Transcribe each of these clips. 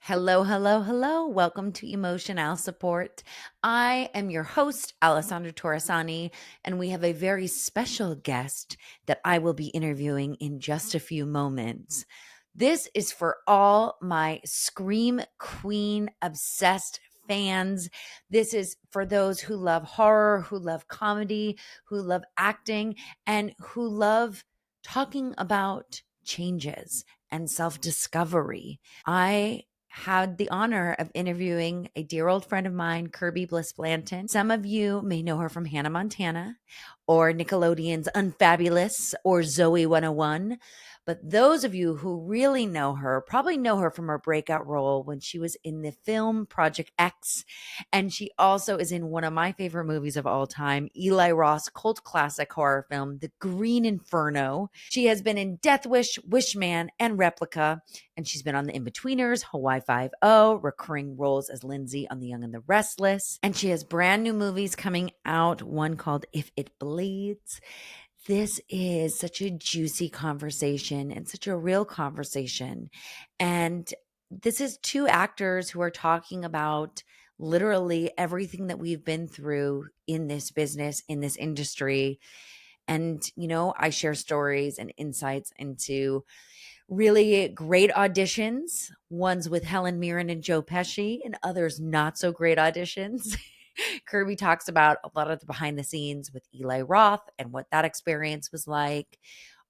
Hello, hello, hello. Welcome to Emotional Support. I am your host, Alessandra Torresani, and we have a very special guest that I will be interviewing in just a few moments. This is for all my Scream Queen obsessed fans. This is for those who love horror, who love comedy, who love acting, and who love talking about changes and self discovery. I had the honor of interviewing a dear old friend of mine, Kirby Bliss Blanton. Some of you may know her from Hannah Montana or Nickelodeon's Unfabulous or Zoe 101. But those of you who really know her probably know her from her breakout role when she was in the film Project X. And she also is in one of my favorite movies of all time, Eli Roth's cult classic horror film, The Green Inferno. She has been in Death Wish, Wishman, and Replica. And she's been on The Inbetweeners, Hawaii Five-O, recurring roles as Lindsay on The Young and the Restless. And she has brand new movies coming out, one called If It Bleeds. This is such a juicy conversation and such a real conversation. And this is two actors who are talking about literally everything that we've been through in this business, in this industry. And, I share stories and insights into really great auditions, ones with Helen Mirren and Joe Pesci, and others not so great auditions. Kirby talks about a lot of the behind the scenes with Eli Roth and what that experience was like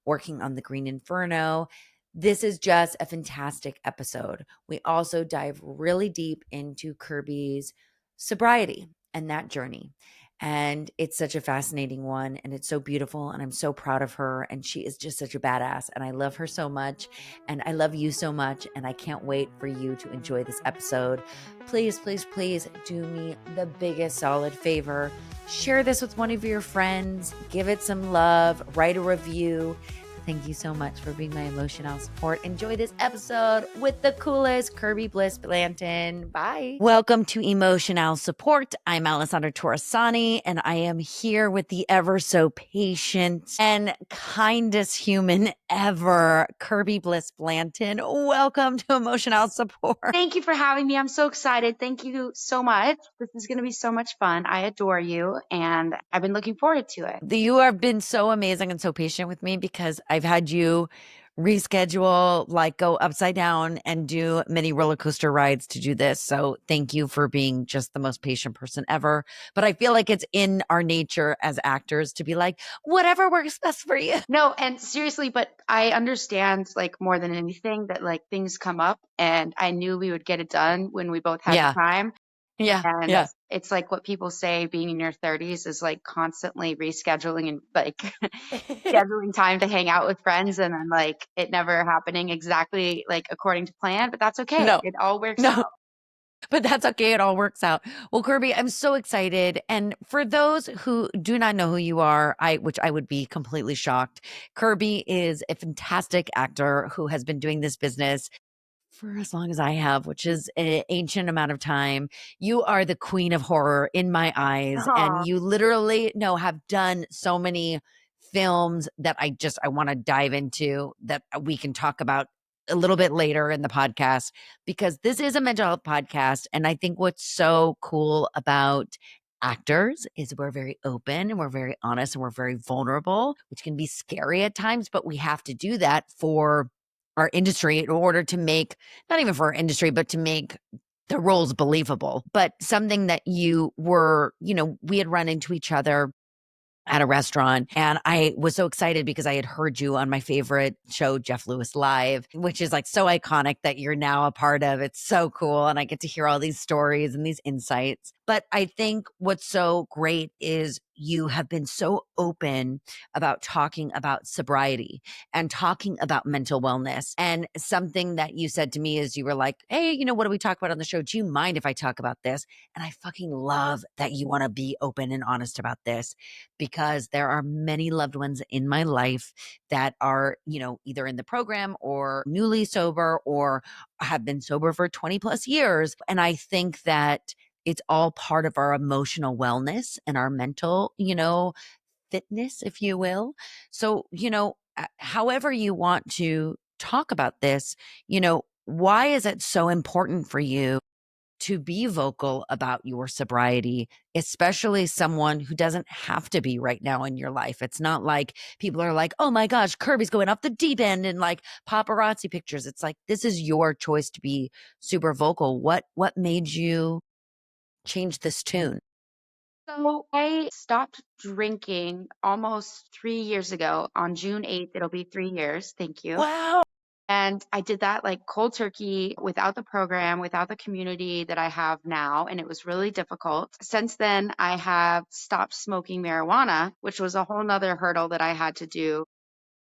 working on the Green Inferno. This is just a fantastic episode. We also dive really deep into Kirby's sobriety and that journey. And it's such a fascinating one, and it's so beautiful, and I'm so proud of her, and she is just such a badass, and I love her so much, and I love you so much, and I can't wait for you to enjoy this episode. Please, please, please do me the biggest solid favor. Share this with one of your friends, give it some love, write a review. Thank you so much for being my emotional support. Enjoy this episode with the coolest Kirby Bliss Blanton. Bye. Welcome to Emotional Support. I'm Alessandra Torresani, and I am here with the ever so patient and kindest human ever, Kirby Bliss Blanton. Welcome to Emotional Support. Thank you for having me. I'm so excited. Thank you so much. This is going to be so much fun. I adore you, and I've been looking forward to it. You have been so amazing and so patient with me because I've had you reschedule, like go upside down and do many roller coaster rides to do this. So thank you for being just the most patient person ever. But I feel like it's in our nature as actors to be like, whatever works best for you. No, and seriously, but I understand like more than anything that like things come up, and I knew we would get it done when we both had the Yeah. time. Yeah. And Yeah. it's like what people say being in your 30s is like constantly rescheduling and like scheduling time to hang out with friends and then like it never happening exactly like according to plan, but that's okay. No, It all works no. out. But that's okay. It all works out. Well, Kirby, I'm so excited. And for those who do not know who you are, which I would be completely shocked, Kirby is a fantastic actor who has been doing this business for as long as I have, which is an ancient amount of time. You are the queen of horror in my eyes. And Aw. you literally have done so many films that I want to dive into that we can talk about a little bit later in the podcast, because this is a mental health podcast. And I think what's so cool about actors is we're very open and we're very honest and we're very vulnerable, which can be scary at times, but we have to do that for our industry in order to make, not even for our industry, but to make the roles believable. But something that you were, we had run into each other at a restaurant, and I was so excited because I had heard you on my favorite show, Jeff Lewis Live, which is like so iconic that you're now a part of. It's so cool. And I get to hear all these stories and these insights. But I think what's so great is you have been so open about talking about sobriety and talking about mental wellness. And something that you said to me is you were like, hey, what do we talk about on the show? Do you mind if I talk about this? And I fucking love that you want to be open and honest about this, because there are many loved ones in my life that are, either in the program or newly sober or have been sober for 20 plus years. And I think that it's all part of our emotional wellness and our mental, fitness, if you will. So, however you want to talk about this, Why is it so important for you to be vocal about your sobriety, especially someone who doesn't have to be right now in your life? It's not like people are like, oh my gosh, Kirby's going off the deep end and like paparazzi pictures. It's like, this is your choice to be super vocal. What made you change this tune? So I stopped drinking almost 3 years ago. On June 8th, it'll be 3 years. Thank you. Wow. And I did that like cold turkey without the program, without the community that I have now. And it was really difficult. Since then, I have stopped smoking marijuana, which was a whole nother hurdle that I had to do.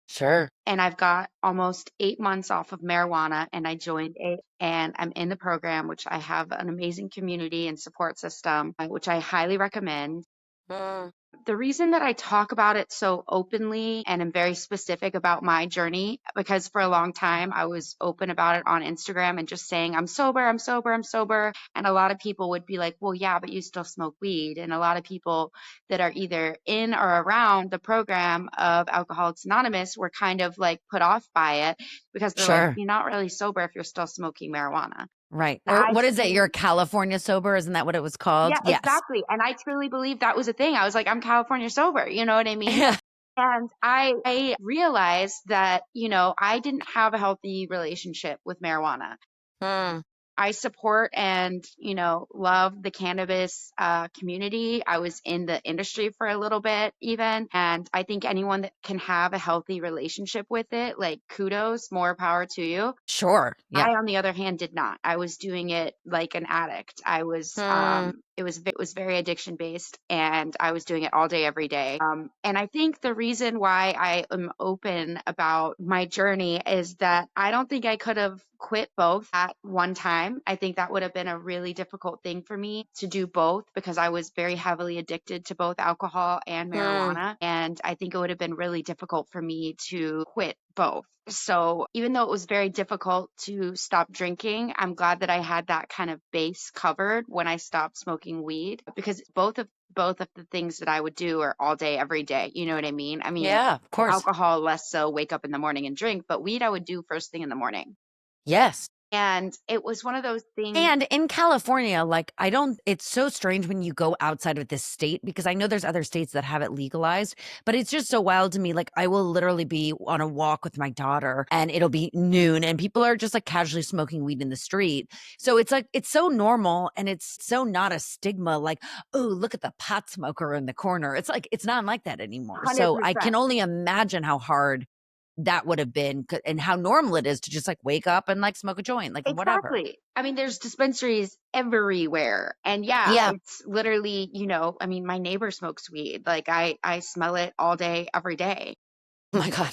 Sure. And I've got almost 8 months off of marijuana, and I joined and I'm in the program, which I have an amazing community and support system, which I highly recommend. Mm, The reason that I talk about it so openly and am very specific about my journey, because for a long time I was open about it on Instagram and just saying, I'm sober, I'm sober, I'm sober. And a lot of people would be like, well, yeah, but you still smoke weed. And a lot of people that are either in or around the program of Alcoholics Anonymous were kind of like put off by it because they're like, sure. you're not really sober if you're still smoking marijuana. Right. And Or I what is it? truly You're California sober? Isn't that what it was called? Yeah, Yes. exactly, and I truly believe that was a thing. I was like, "I'm California sober," you know what I mean? Yeah. And I realized that, I didn't have a healthy relationship with marijuana. Mm, I support and, love the cannabis community. I was in the industry for a little bit even, and I think anyone that can have a healthy relationship with it, like kudos, more power to you. sure. Yeah. I, on the other hand, did not. I was doing it like an addict. I was, Mm, it was very addiction based, and I was doing it all day, every day. And I think the reason why I am open about my journey is that I don't think I could have quit both at one time. I think that would have been a really difficult thing for me to do both because I was very heavily addicted to both alcohol and mm, marijuana. And I think it would have been really difficult for me to quit both. So even though it was very difficult to stop drinking, I'm glad that I had that kind of base covered when I stopped smoking weed because both of the things that I would do are all day, every day. You know what I mean? I mean, yeah, of course. alcohol less so, wake up in the morning and drink, but weed I would do first thing in the morning. Yes. And it was one of those things. And in California, like, I don't, it's so strange when you go outside of this state because I know there's other states that have it legalized, but it's just so wild to me. Like, I will literally be on a walk with my daughter and it'll be noon and people are just like casually smoking weed in the street. So it's like, it's so normal and it's so not a stigma like, oh, look at the pot smoker in the corner. It's like, it's not like that anymore. So I 100%. can only imagine how hard that would have been and how normal it is to just like wake up and like smoke a joint, like whatever. Exactly. I mean, there's dispensaries everywhere. And yeah, Yeah. it's literally, I mean, my neighbor smokes weed. Like I smell it all day, every day. Oh my God.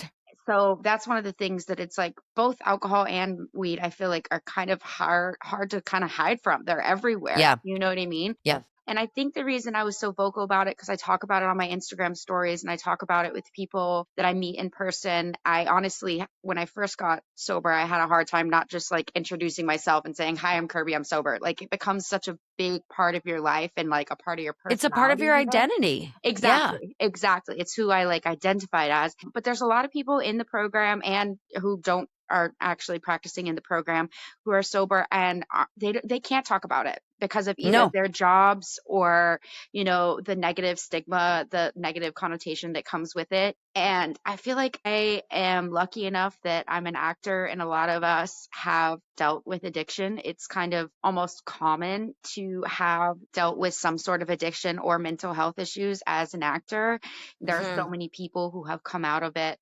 So that's one of the things that it's like both alcohol and weed, I feel like are kind of hard to kind of hide from. They're everywhere. Yeah. You know what I mean? Yeah. And I think the reason I was so vocal about it, because I talk about it on my Instagram stories and I talk about it with people that I meet in person. I honestly, when I first got sober, I had a hard time not just like introducing myself and saying, hi, I'm Kirby, I'm sober. Like it becomes such a big part of your life and like a part of your It's a part of personality, your even. identity. Yeah. Exactly, exactly. It's who I like identified as. But there's a lot of people in the program and who don't are actually practicing in the program who are sober and they can't talk about it because of either No. their jobs or the negative stigma, the negative connotation that comes with it. And I feel like I am lucky enough that I'm an actor and a lot of us have dealt with addiction. It's kind of almost common to have dealt with some sort of addiction or mental health issues as an actor. There are so Mhm. many people who have come out of it,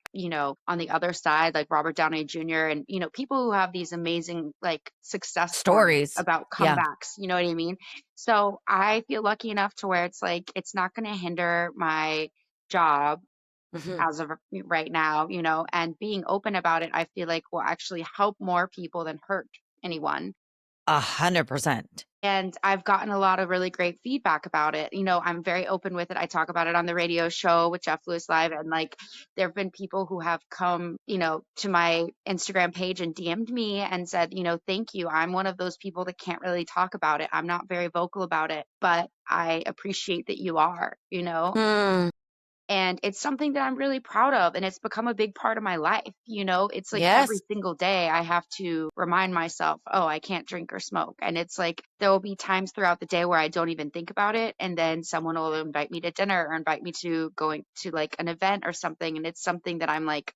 on the other side, like Robert Downey Jr. and, people who have these amazing like success stories Stories. about Yeah. comebacks, you know what I mean? So I feel lucky enough to where it's like, it's not going to hinder my job Mhm. as of right now, and being open about it, I feel like will actually help more people than hurt anyone. 100%. And I've gotten a lot of really great feedback about it. I'm very open with it. I talk about it on the radio show with Jeff Lewis Live. And like, there have been people who have come, to my Instagram page and DM'd me and said, thank you. I'm one of those people that can't really talk about it. I'm not very vocal about it, but I appreciate that you are. Mm. And it's something that I'm really proud of, and it's become a big part of my life. It's like every Yes. single day I have to remind myself, oh, I can't drink or smoke. And it's like there will be times throughout the day where I don't even think about it. And then someone will invite me to dinner or invite me to going to like an event or something. And it's something that I'm like,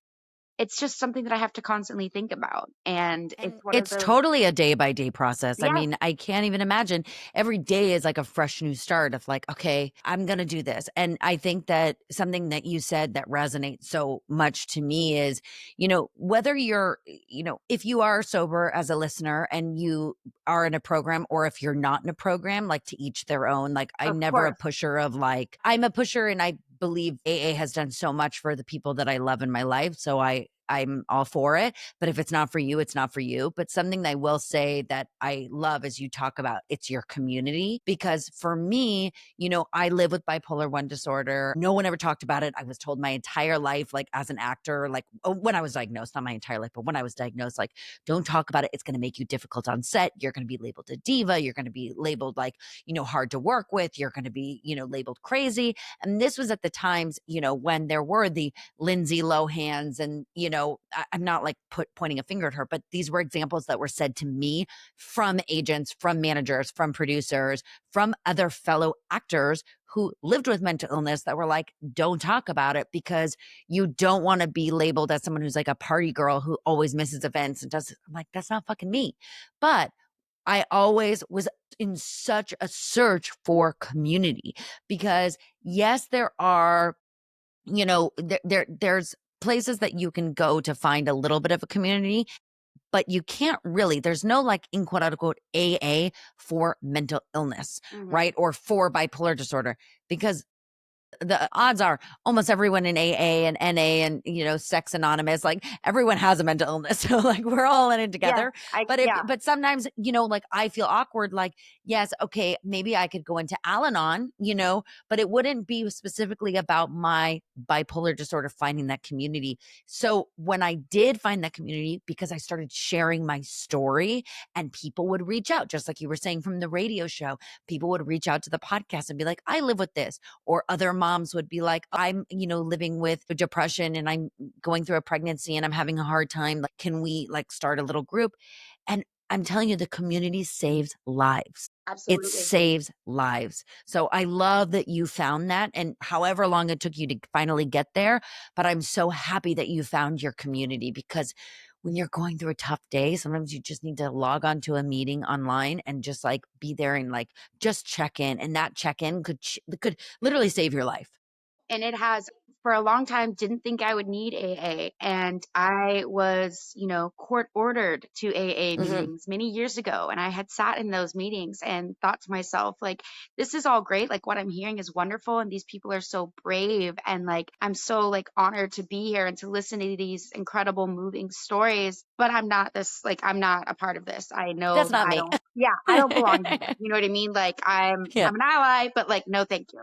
it's just something that I have to constantly think about. And it's And one of it's those, totally a day by day process. I yeah, mean, I can't even imagine every day is like a fresh new start of like, okay, I'm going to do this. And I think that something that you said that resonates so much to me is, whether you're, if you are sober as a listener and you are in a program or if you're not in a program, like to each their own, like I'm of never a course. pusher of like, I'm a pusher and I believe AA has done so much for the people that I love in my life. So I'm all for it. But if it's not for you, it's not for you. But something that I will say that I love is you talk about it's your community. Because for me, I live with bipolar 1 disorder. No one ever talked about it. I was told my entire life, like as an actor, like when I was diagnosed, not my entire life, but when I was diagnosed, like, don't talk about it. It's going to make you difficult on set. You're going to be labeled a diva. You're going to be labeled like, hard to work with. You're going to be, labeled crazy. And this was at the times, when there were the Lindsay Lohans and, I'm not like pointing a finger at her, but these were examples that were said to me from agents, from managers, from producers, from other fellow actors who lived with mental illness that were like, don't talk about it because you don't want to be labeled as someone who's like a party girl who always misses events and does. I'm like, that's not fucking me. But I always was in such a search for community because yes, there are, there's places that you can go to find a little bit of a community, but you can't really, there's no like in quote unquote AA for mental illness, Hmm. right? Or for bipolar disorder, because the odds are almost everyone in AA and NA and Sex Anonymous, like everyone has a mental illness. So like we're all in it Yeah, together. yeah. But sometimes, like I feel awkward, like, yes, okay, maybe I could go into Al-Anon, but it wouldn't be specifically about my bipolar disorder finding that community. So when I did find that community, because I started sharing my story and people would reach out, just like you were saying from the radio show, people would reach out to the podcast and be like, I live with this, or other moms would be like, I'm, living with depression and I'm going through a pregnancy and I'm having a hard time. Like, can we like start a little group? And I'm telling you, the community saves lives. It Absolutely. saves lives. So I love that you found that and however long it took you to finally get there. But I'm so happy that you found your community because when you're going through a tough day, sometimes you just need to log on to a meeting online and just like be there and like just check in. And that check in could literally save your life. And it has, for a long time, didn't think I would need AA. And I was, court ordered to AA Hmm. meetings many years ago. And I had sat in those meetings and thought to myself, like, this is all great. Like, what I'm hearing is wonderful. And these people are so brave. And like, I'm so like honored to be here and to listen to these incredible, moving stories. But I'm not this, like, I'm not a part of this. I know That's that not I me. don't, yeah, I don't belong here. You know what I mean? Like, Yeah. I'm an ally, but like, no, thank you.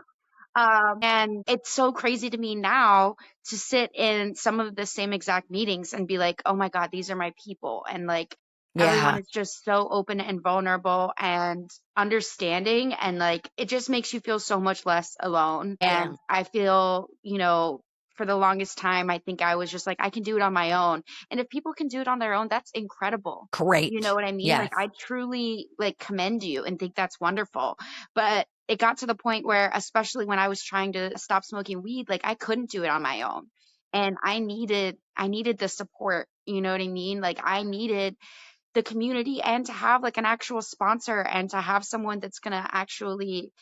And it's so crazy to me now to sit in some of the same exact meetings and be like, oh my God, these are my people. And like everyone Yeah. is just so open and vulnerable and understanding. And like it just makes you feel so much less alone. Yeah. And I feel, for the longest time, I think I was just like, I can do it on my own. And if people can do it on their own, that's incredible. You know Great. what I mean? Like Yes. I truly like commend you and think that's wonderful. But it got to the point where, especially when I was trying to stop smoking weed, like I couldn't do it on my own. And I needed the support. You know what I mean? Like I needed the community and to have like an actual sponsor and to have someone that's going to actually,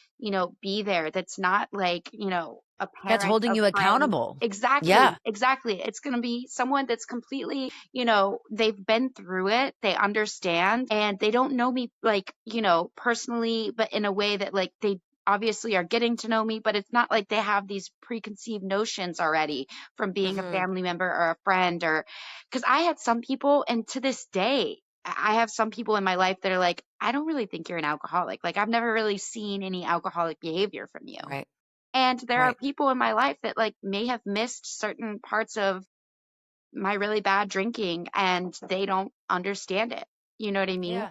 be there. That's not like, a That's parent, holding a you friend. accountable. Exactly. Yeah. Exactly. It's going to be someone that's completely, they've been through it. They understand and they don't know me like, personally, but in a way that like they obviously are getting to know me, but it's not like they have these preconceived notions already from being a Hmm. family member or a friend or because I had some people, and to this day, I have some people in my life that are like, I don't really think you're an alcoholic. Like, I've never really seen any alcoholic behavior from you. Right. And there are Right. people in my life that like may have missed certain parts of my really bad drinking and they don't understand it. You know what I mean? Yeah.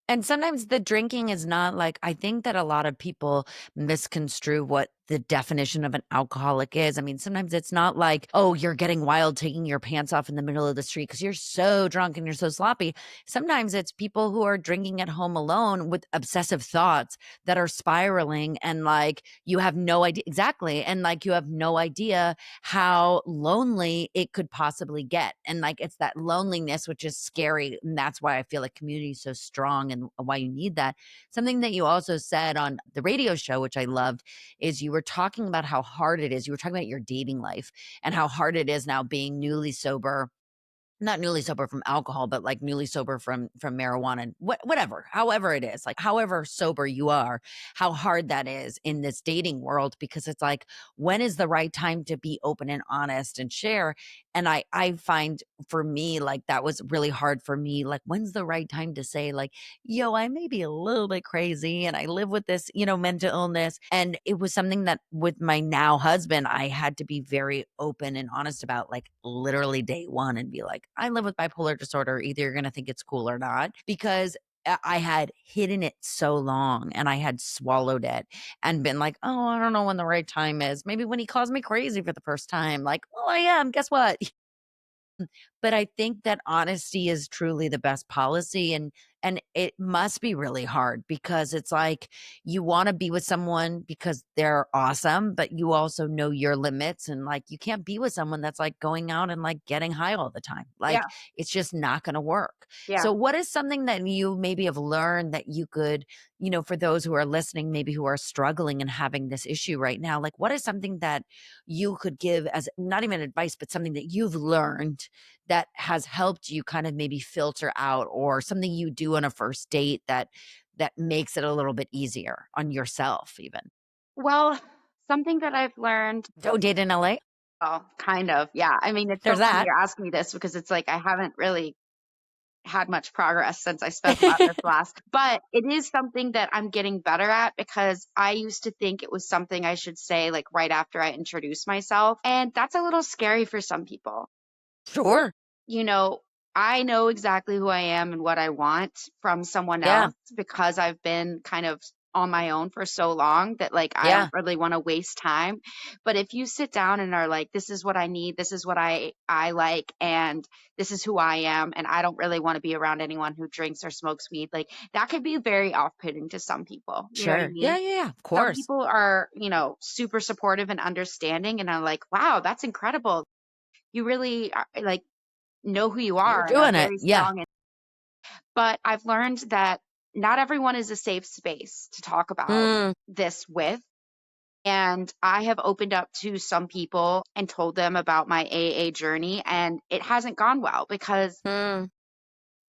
And sometimes the drinking is not like, I think that a lot of people misconstrue what the definition of an alcoholic is. I mean, sometimes it's not like, oh, you're getting wild, taking your pants off in the middle of the street because you're so drunk and you're so sloppy. Sometimes it's people who are drinking at home alone with obsessive thoughts that are spiraling, and like you have no idea exactly. And like you have no idea how lonely it could possibly get. And like it's that loneliness, which is scary. And that's why I feel like community is so strong and why you need that. Something that you also said on the radio show, which I loved, is you were talking about how hard it is. You were talking about your dating life and how hard it is now being newly sober, not newly sober from alcohol, but like newly sober from marijuana, whatever, however it is, like however sober you are, how hard that is in this dating world, because it's like, when is the right time to be open and honest and share? And I find for me, like that was really hard for me. Like, when's the right time to say, like, yo, I may be a little bit crazy and I live with this, mental illness. And it was something that with my now husband, I had to be very open and honest about, like literally day one, and be like, I live with bipolar disorder. Either you're going to think it's cool or not, because I had hidden it so long and I had swallowed it and been like, oh, I don't know when the right time is. Maybe when he calls me crazy for the first time, like, well, I am. Guess what? But I think that honesty is truly the best policy, and it must be really hard, because it's like you want to be with someone because they're awesome, but you also know your limits, and like you can't be with someone that's like going out and like getting high all the time. Yeah. Like it's just not going to work. Yeah. So what is something that you maybe have learned that you could, for those who are listening, maybe who are struggling and having this issue right now, like what is something that you could give as not even advice, but something that you've learned that has helped you kind of maybe filter out, or something you do on a first date that makes it a little bit easier on yourself even? Well, something that I've learned, Don't date in LA. well, kind of, yeah. I mean, it's so There's funny that. you're asking me this because it's like I haven't really had much progress since I spoke about this last, but it is something that I'm getting better at, because I used to think it was something I should say like right after I introduce myself. And that's a little scary for some people. Sure. You know, I know exactly who I am and what I want from someone Yeah. else, because I've been kind of on my own for so long that like I don't Yeah. really want to waste time. But if you sit down and are like, this is what I need, this is what I like, and this is who I am, and I don't really want to be around anyone who drinks or smokes weed, like that could be very off-putting to some people. You know what I Sure. Yeah. mean? Yeah. Yeah. Of Some course. people are, super supportive and understanding, and I'm like, wow, that's incredible. You really are, like, know who you You're are and are doing it. very Yeah. strong. But I've learned that not everyone is a safe space to talk about Mm, this with. And I have opened up to some people and told them about my AA journey, and it hasn't gone well, because mm,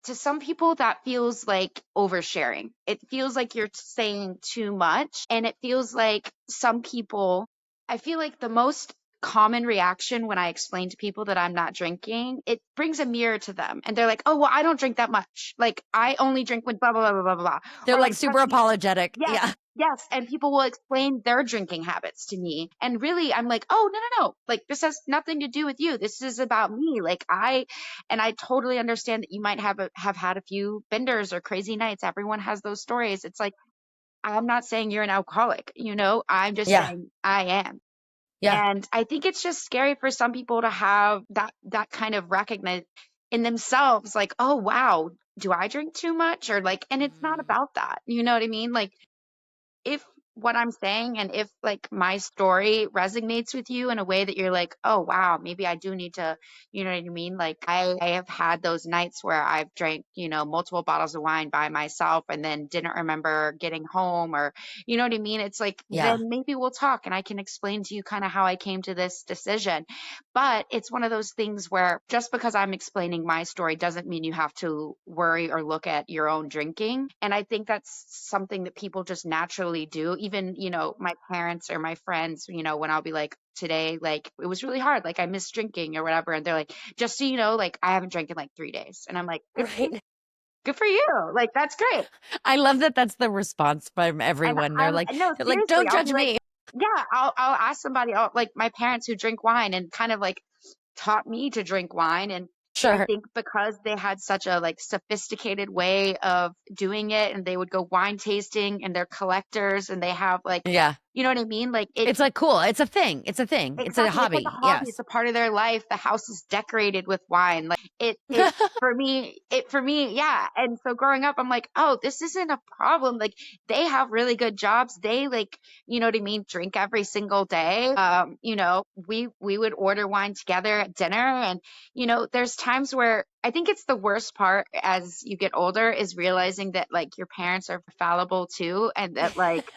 to some people that feels like oversharing. It feels like you're saying too much, and it feels like some people, I feel like the most common reaction when I explain to people that I'm not drinking, it brings a mirror to them, and they're like, oh, well, I don't drink that much, like I only drink with blah blah blah blah blah blah. they're Or like like super apologetic. yes, Yeah. yes. And people will explain their drinking habits to me. And really, I'm like, oh, no, no, no. Like, this has nothing to do with you. This is about me. And I totally understand that you might have had a few benders or crazy nights. Everyone has those stories. It's like, I'm not saying you're an alcoholic, I'm just Yeah. saying I am. Yeah. And I think it's just scary for some people to have that kind of recognize in themselves, like, oh, wow, do I drink too much? Or like, and it's not Mm, about that. You know what I mean? Like, if what I'm saying and if like my story resonates with you in a way that you're like, oh wow, maybe I do need to, you know what I mean? Like I have had those nights where I've drank, multiple bottles of wine by myself and then didn't remember getting home, or you know what I mean? It's like, yeah. then maybe we'll talk and I can explain to you kind of how I came to this decision. But it's one of those things where just because I'm explaining my story doesn't mean you have to worry or look at your own drinking. And I think that's something that people just naturally do. Even, my parents or my friends, when I'll be like, today, like, it was really hard. Like, I missed drinking or whatever. And they're like, just so you know, like, I haven't drank in like 3 days. And I'm like, Right. good for you. Like, that's great. I love that that's the response from And everyone. They're I'm like, no, they're like, seriously, don't I'll judge be like, me. yeah, I'll ask somebody, like my parents who drink wine and kind of like taught me to drink wine. And I Sure. think because they had such a like sophisticated way of doing it, and they would go wine tasting and they're collectors and they have like Yeah. You know what I mean? Like it It's like cool. It's a thing. It's a thing. It's a exactly. It's like a hobby. hobby. It's Yes. a part of their life. The house is decorated with wine. Like for me, yeah. And so growing up, I'm like, oh, this isn't a problem. Like they have really good jobs. They like, you know what I mean, drink every single day. You know, we would order wine together at dinner. And, you know, there's times where I think it's the worst part as you get older is realizing that like your parents are fallible too, and that like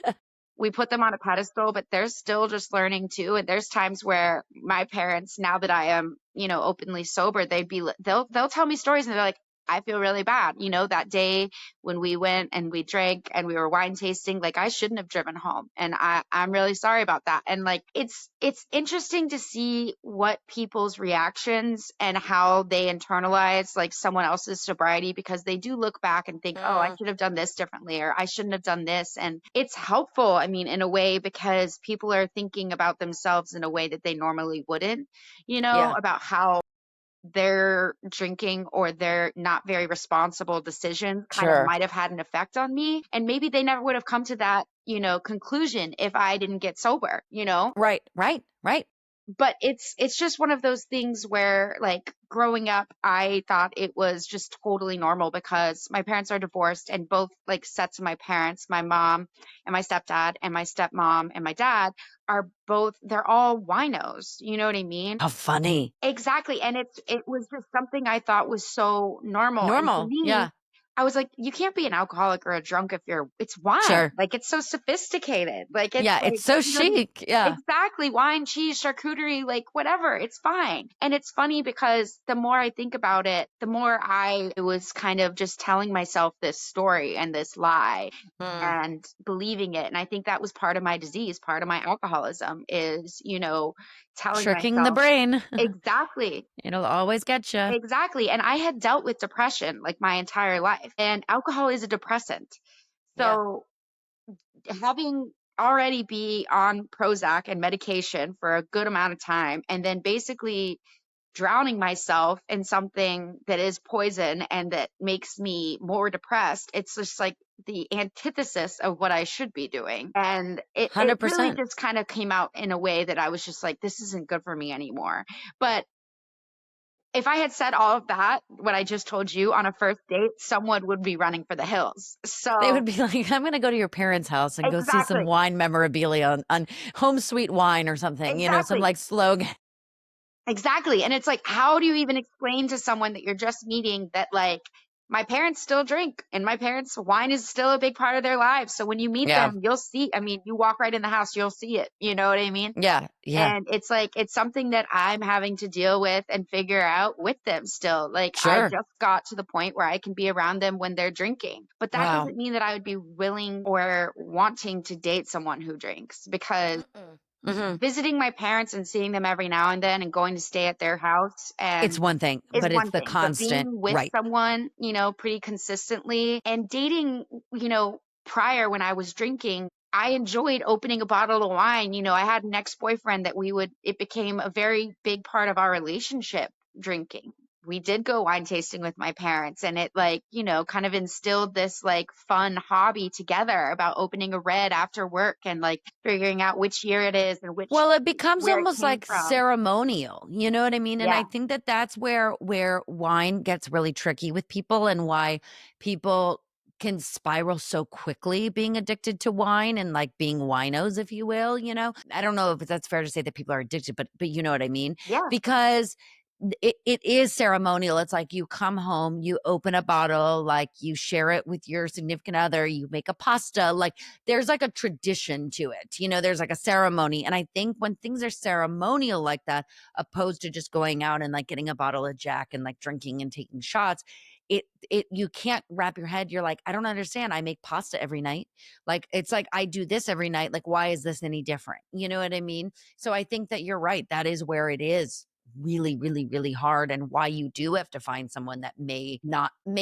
we put them on a pedestal, but they're still just learning too. And there's times where my parents, now that I am, you know, openly sober, they'll tell me stories and they're like, I feel really bad. You know, that day when we went and we drank and we were wine tasting, like I shouldn't have driven home. And I'm really sorry about that. And like, it's interesting to see what people's reactions and how they internalize like someone else's sobriety, because they do look back and think, oh, I Mm, should have done this differently, or I shouldn't have done this. And it's helpful, I mean, in a way, because people are thinking about themselves in a way that they normally wouldn't, you know, yeah. about how their drinking or their not very responsible decisions kind of Sure. might have had an effect on me. And maybe they never would have come to that, you know, conclusion if I didn't get sober, you know? Right. Right. Right. But it's just one of those things where like growing up I thought it was just totally normal because my parents are divorced, and both like sets of my parents, my mom and my stepdad and my stepmom and my dad, are both, they're all winos, you know what I mean? How funny. Exactly. And it was just something I thought was so normal. And for Normal. me, Yeah. I was like, you can't be an alcoholic or a drunk if it's wine. Sure. Like it's so sophisticated. Like it's Yeah. It's like, so you know what I mean? chic. Yeah. Exactly. Wine, cheese, charcuterie, like whatever. It's fine. And it's funny because the more I think about it, the more I was kind of just telling myself this story and this lie Mm. and believing it. And I think that was part of my disease, part of my alcoholism is, you know, telling Tricking the myself. brain. Exactly. It'll always get you. Exactly. And I had dealt with depression like my entire life, and alcohol is a depressant. Yeah. So having already be on Prozac and medication for a good amount of time, and then basically drowning myself in something that is poison and that makes me more depressed, it's just like the antithesis of what I should be doing. And it really 100%. just kind of came out in a way that I was just like, this isn't good for me anymore. But if I had said all of that, what I just told you on a first date, someone would be running for the hills. They So, would be like, I'm going to go to your parents' house and go see some exactly, wine memorabilia on Home Sweet Wine or something, some exactly, like slogan. exactly. And it's like, how do you even explain to someone that you're just meeting that, like, my parents still drink and my parents, wine is still a big part of their lives. So when you meet Yeah. them, you'll see, I mean, you walk right in the house, you'll see it. You know what I mean? Yeah. Yeah. And it's like, it's something that I'm having to deal with and figure out with them still. Like, I Sure. just got to the point where I can be around them when they're drinking. But that Wow. doesn't mean that I would be willing or wanting to date someone who drinks, because Mm-mm. Hmm. visiting my parents and seeing them every now and then and going to stay at their house It's and one thing, is but it's one the thing. But being constant, with right? someone, you know, pretty consistently and dating, you know, prior when I was drinking, I enjoyed opening a bottle of wine. You know, I had an ex-boyfriend that it became a very big part of our relationship, drinking. We did go wine tasting with my parents, and it like, you know, kind of instilled this like fun hobby together about opening a red after work and like figuring out which year it is and Well, it becomes where it almost came like from. ceremonial, you know what I mean? And Yeah. I think that that's where wine gets really tricky with people, and why people can spiral so quickly being addicted to wine and like being winos, if you will. I don't know if that's fair to say that people are addicted, but you know what I mean? Yeah. Because it is ceremonial. It's like you come home, you open a bottle, like you share it with your significant other, you make a pasta, like there's like a tradition to it. There's like a ceremony. And I think when things are ceremonial like that, opposed to just going out and like getting a bottle of Jack and like drinking and taking shots, it you can't wrap your head. You're like, I don't understand. I make pasta every night. Like it's like I do this every night. Like, why is this any different? You know what I mean? So I think that you're right. That is where it is really, really, really hard, and why you do have to find someone that may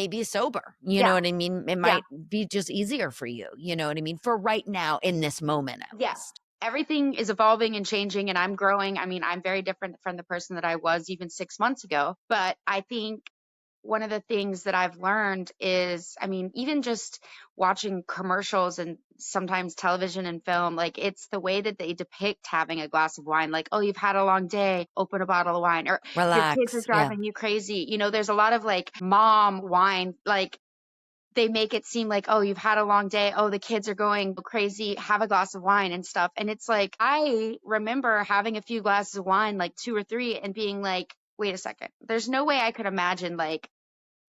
be sober. You Yeah. know what I mean? It Yeah. might be just easier for you. You know what I mean? For right now, in this moment, at Yeah. least. Everything is evolving and changing, and I'm growing. I mean, I'm very different from the person that I was even 6 months ago. But I think one of the things that I've learned is, I mean, even just watching commercials and sometimes television and film, like it's the way that they depict having a glass of wine. Like, oh, you've had a long day, open a bottle of wine, or your kids are Relax. Yeah. driving you crazy. You know, there's a lot of like mom wine, like they make it seem like, oh, you've had a long day. Oh, the kids are going crazy. Have a glass of wine and stuff. And it's like, I remember having a few glasses of wine, like two or three, and being like, wait a second. There's no way I could imagine, like,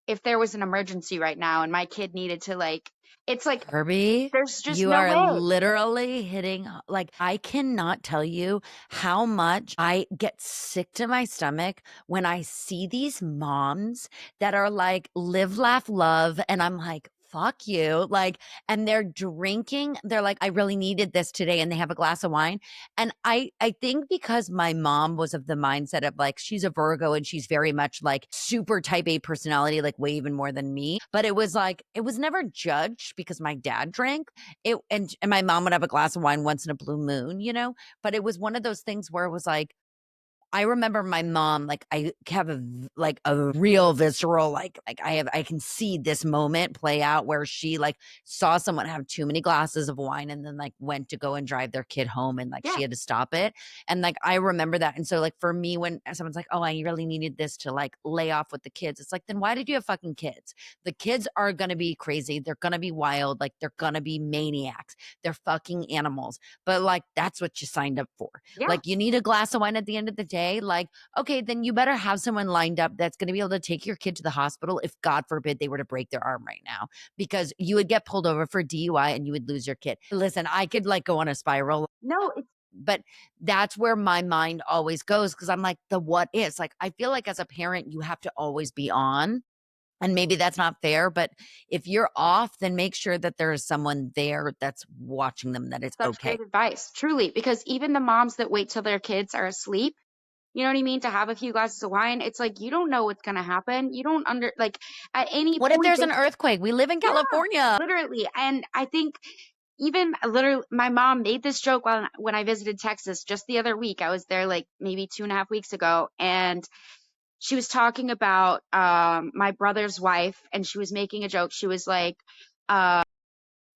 if there was an emergency right now and my kid needed to, like, it's like, Kirby, there's just you no are way. literally hitting like I cannot tell you how much I get sick to my stomach when I see these moms that are like live, laugh, love. And I'm like, fuck you. Like, and they're drinking, they're like, I really needed this today. And they have a glass of wine. And I think because my mom was of the mindset of like, she's a Virgo and she's very much like super type A personality, like way even more than me. But it was like, it was never judged because my dad drank it. And my mom would have a glass of wine once in a blue moon, you know? But it was one of those things where it was like, I remember my mom, like I have like a real visceral, like I can see this moment play out where she like saw someone have too many glasses of wine and then like went to go and drive their kid home and like Yeah. she had to stop it. And like I remember that. And so like for me, when someone's like, oh, I really needed this to like lay off with the kids, it's like, then why did you have fucking kids? The kids are gonna be crazy. They're gonna be wild, like they're gonna be maniacs. They're fucking animals. But like that's what you signed up for. Yeah. Like you need a glass of wine at the end of the day. Like, okay, then you better have someone lined up that's going to be able to take your kid to the hospital if God forbid they were to break their arm right now, because you would get pulled over for DUI and you would lose your kid. Listen, I could like go on a spiral, No, it's but that's where my mind always goes because I'm like, the what is like, I feel like as a parent, you have to always be on. And maybe that's not fair, but if you're off, then make sure that there is someone there that's watching them, that it's such okay. great advice, truly, because even the moms that wait till their kids are asleep, you know what I mean? To have a few glasses of wine, it's like you don't know what's gonna happen. You don't like at any What if point there's they an earthquake? We live in yeah, California. literally. And I think even literally my mom made this joke when I visited Texas just the other week. I was there like maybe 2.5 weeks ago, and she was talking about my brother's wife, and she was making a joke. She was like,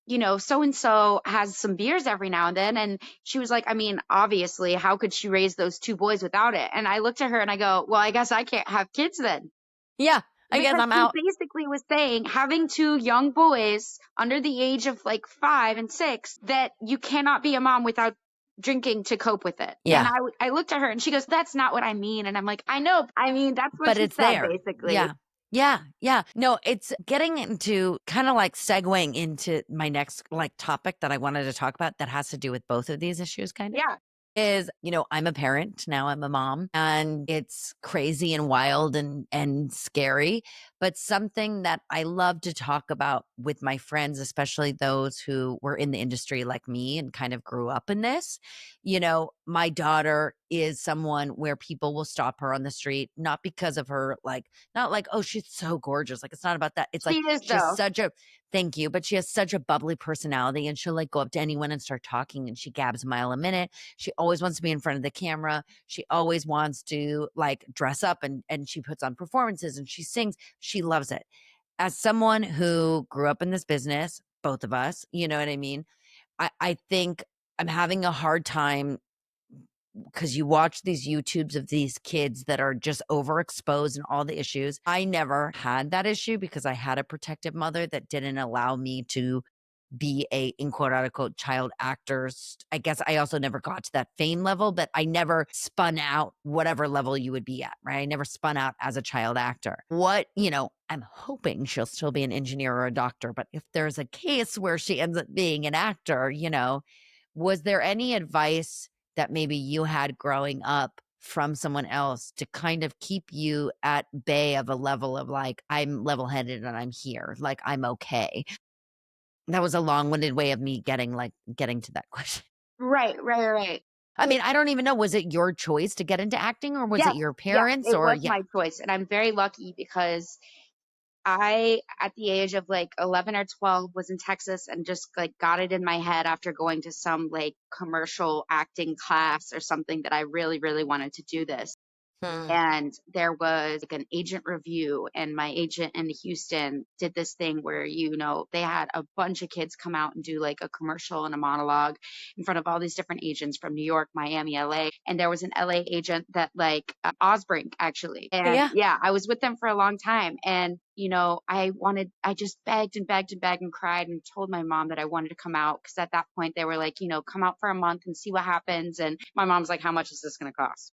you know, so and so has some beers every now and then. And she was like, I mean, obviously, how could she raise those two boys without it? And I looked at her and I go, well, I guess I can't have kids then. Yeah, I guess Because I'm she out. basically was saying having two young boys under the age of like 5 and 6, that you cannot be a mom without drinking to cope with it. And Yeah, I looked at her and she goes, that's not what I mean. And I'm like, I know. I mean, that's what but she it's said there. basically. Yeah. Yeah, yeah. No, it's getting into kind of like segueing into my next like topic that I wanted to talk about that has to do with both of these issues kind of. Yeah. Is, you know, I'm a parent now, I'm a mom, and it's crazy and wild and scary, but something that I love to talk about with my friends, especially those who were in the industry like me and kind of grew up in this. You know, my daughter is someone where people will stop her on the street, not because of her, like, not like, oh, she's so gorgeous. Like, it's not about that. It's She like is she's though. such a, thank you, but she has such a bubbly personality and she'll like go up to anyone and start talking and she gabs a mile a minute. She always wants to be in front of the camera. She always wants to like dress up and she puts on performances and she sings. She loves it. As someone who grew up in this business, both of us, you know what I mean? I think I'm having a hard time because you watch these YouTubes of these kids that are just overexposed and all the issues. I never had that issue because I had a protective mother that didn't allow me to be a in quote unquote child actors. I guess I also never got to that fame level, but I never spun out whatever level you would be at, right? I never spun out as a child actor. What, you know, I'm hoping she'll still be an engineer or a doctor, but if there's a case where she ends up being an actor, you know, was there any advice that maybe you had growing up from someone else to kind of keep you at bay of a level of like, I'm level headed and I'm here, like I'm okay? That was a long-winded way of me getting to that question. Right, right, right. I mean, I don't even know, was it your choice to get into acting or was it Yes, your yes, parents it or was yeah. my choice. And I'm very lucky because I, at the age of like 11 or 12, was in Texas and just like got it in my head after going to some like commercial acting class or something that I really, really wanted to do this. Hmm. And there was like an agent review, and my agent in Houston did this thing where, they had a bunch of kids come out and do like a commercial and a monologue in front of all these different agents from New York, Miami, LA. And there was an LA agent that like Osbrink actually. And Yeah. yeah, I was with them for a long time. And I just begged and begged and begged and cried and told my mom that I wanted to come out, because at that point they were like, come out for a month and see what happens. And my mom's like, how much is this going to cost?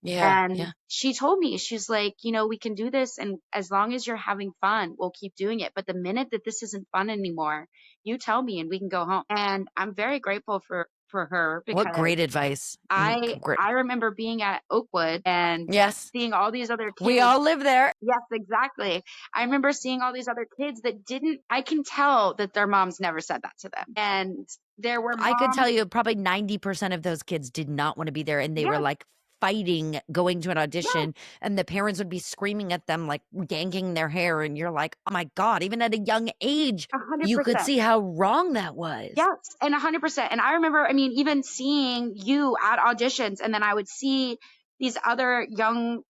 Yeah. And Yeah. she told me, she's like, we can do this. And as long as you're having fun, we'll keep doing it. But the minute that this isn't fun anymore, you tell me and we can go home. And I'm very grateful for her, What because great advice. Great. I remember being at Oakwood and Yes. seeing all these other We kids. all live there. Yes, exactly. I remember seeing all these other kids that didn't, I can tell that their moms never said that to them. And there were I could tell moms. you probably 90% of those kids did not want to be there, and they were Yes, like fighting going to an yes, audition, and the parents would be screaming at them, like yanking their hair. And you're like, oh my God, even at a young age, you could 100%. see how wrong that was. Yes, and 100%. And I remember, I mean, even seeing you at auditions, and then I would see these other young,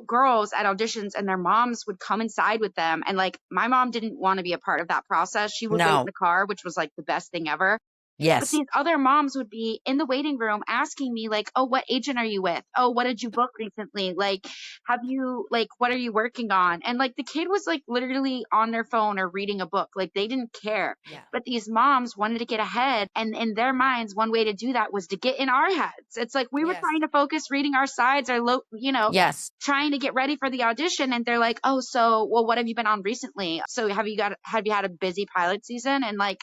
girls at auditions, and their moms would come inside with them. And like, my mom didn't want to be a part of that process. She would wait in No. the car, which was like the best thing ever. But Yes. these other moms would be in the waiting room asking me like, "Oh, what agent are you with? Oh, what did you book recently? Like, what are you working on?" And like the kid was like literally on their phone or reading a book. Like they didn't care. Yeah. But these moms wanted to get ahead, and in their minds, one way to do that was to get in our heads. It's like we were Yes. trying to focus reading our sides, or Yes. trying to get ready for the audition, and they're like, "Oh, so well, what have you been on recently? So have you had a busy pilot season?" And like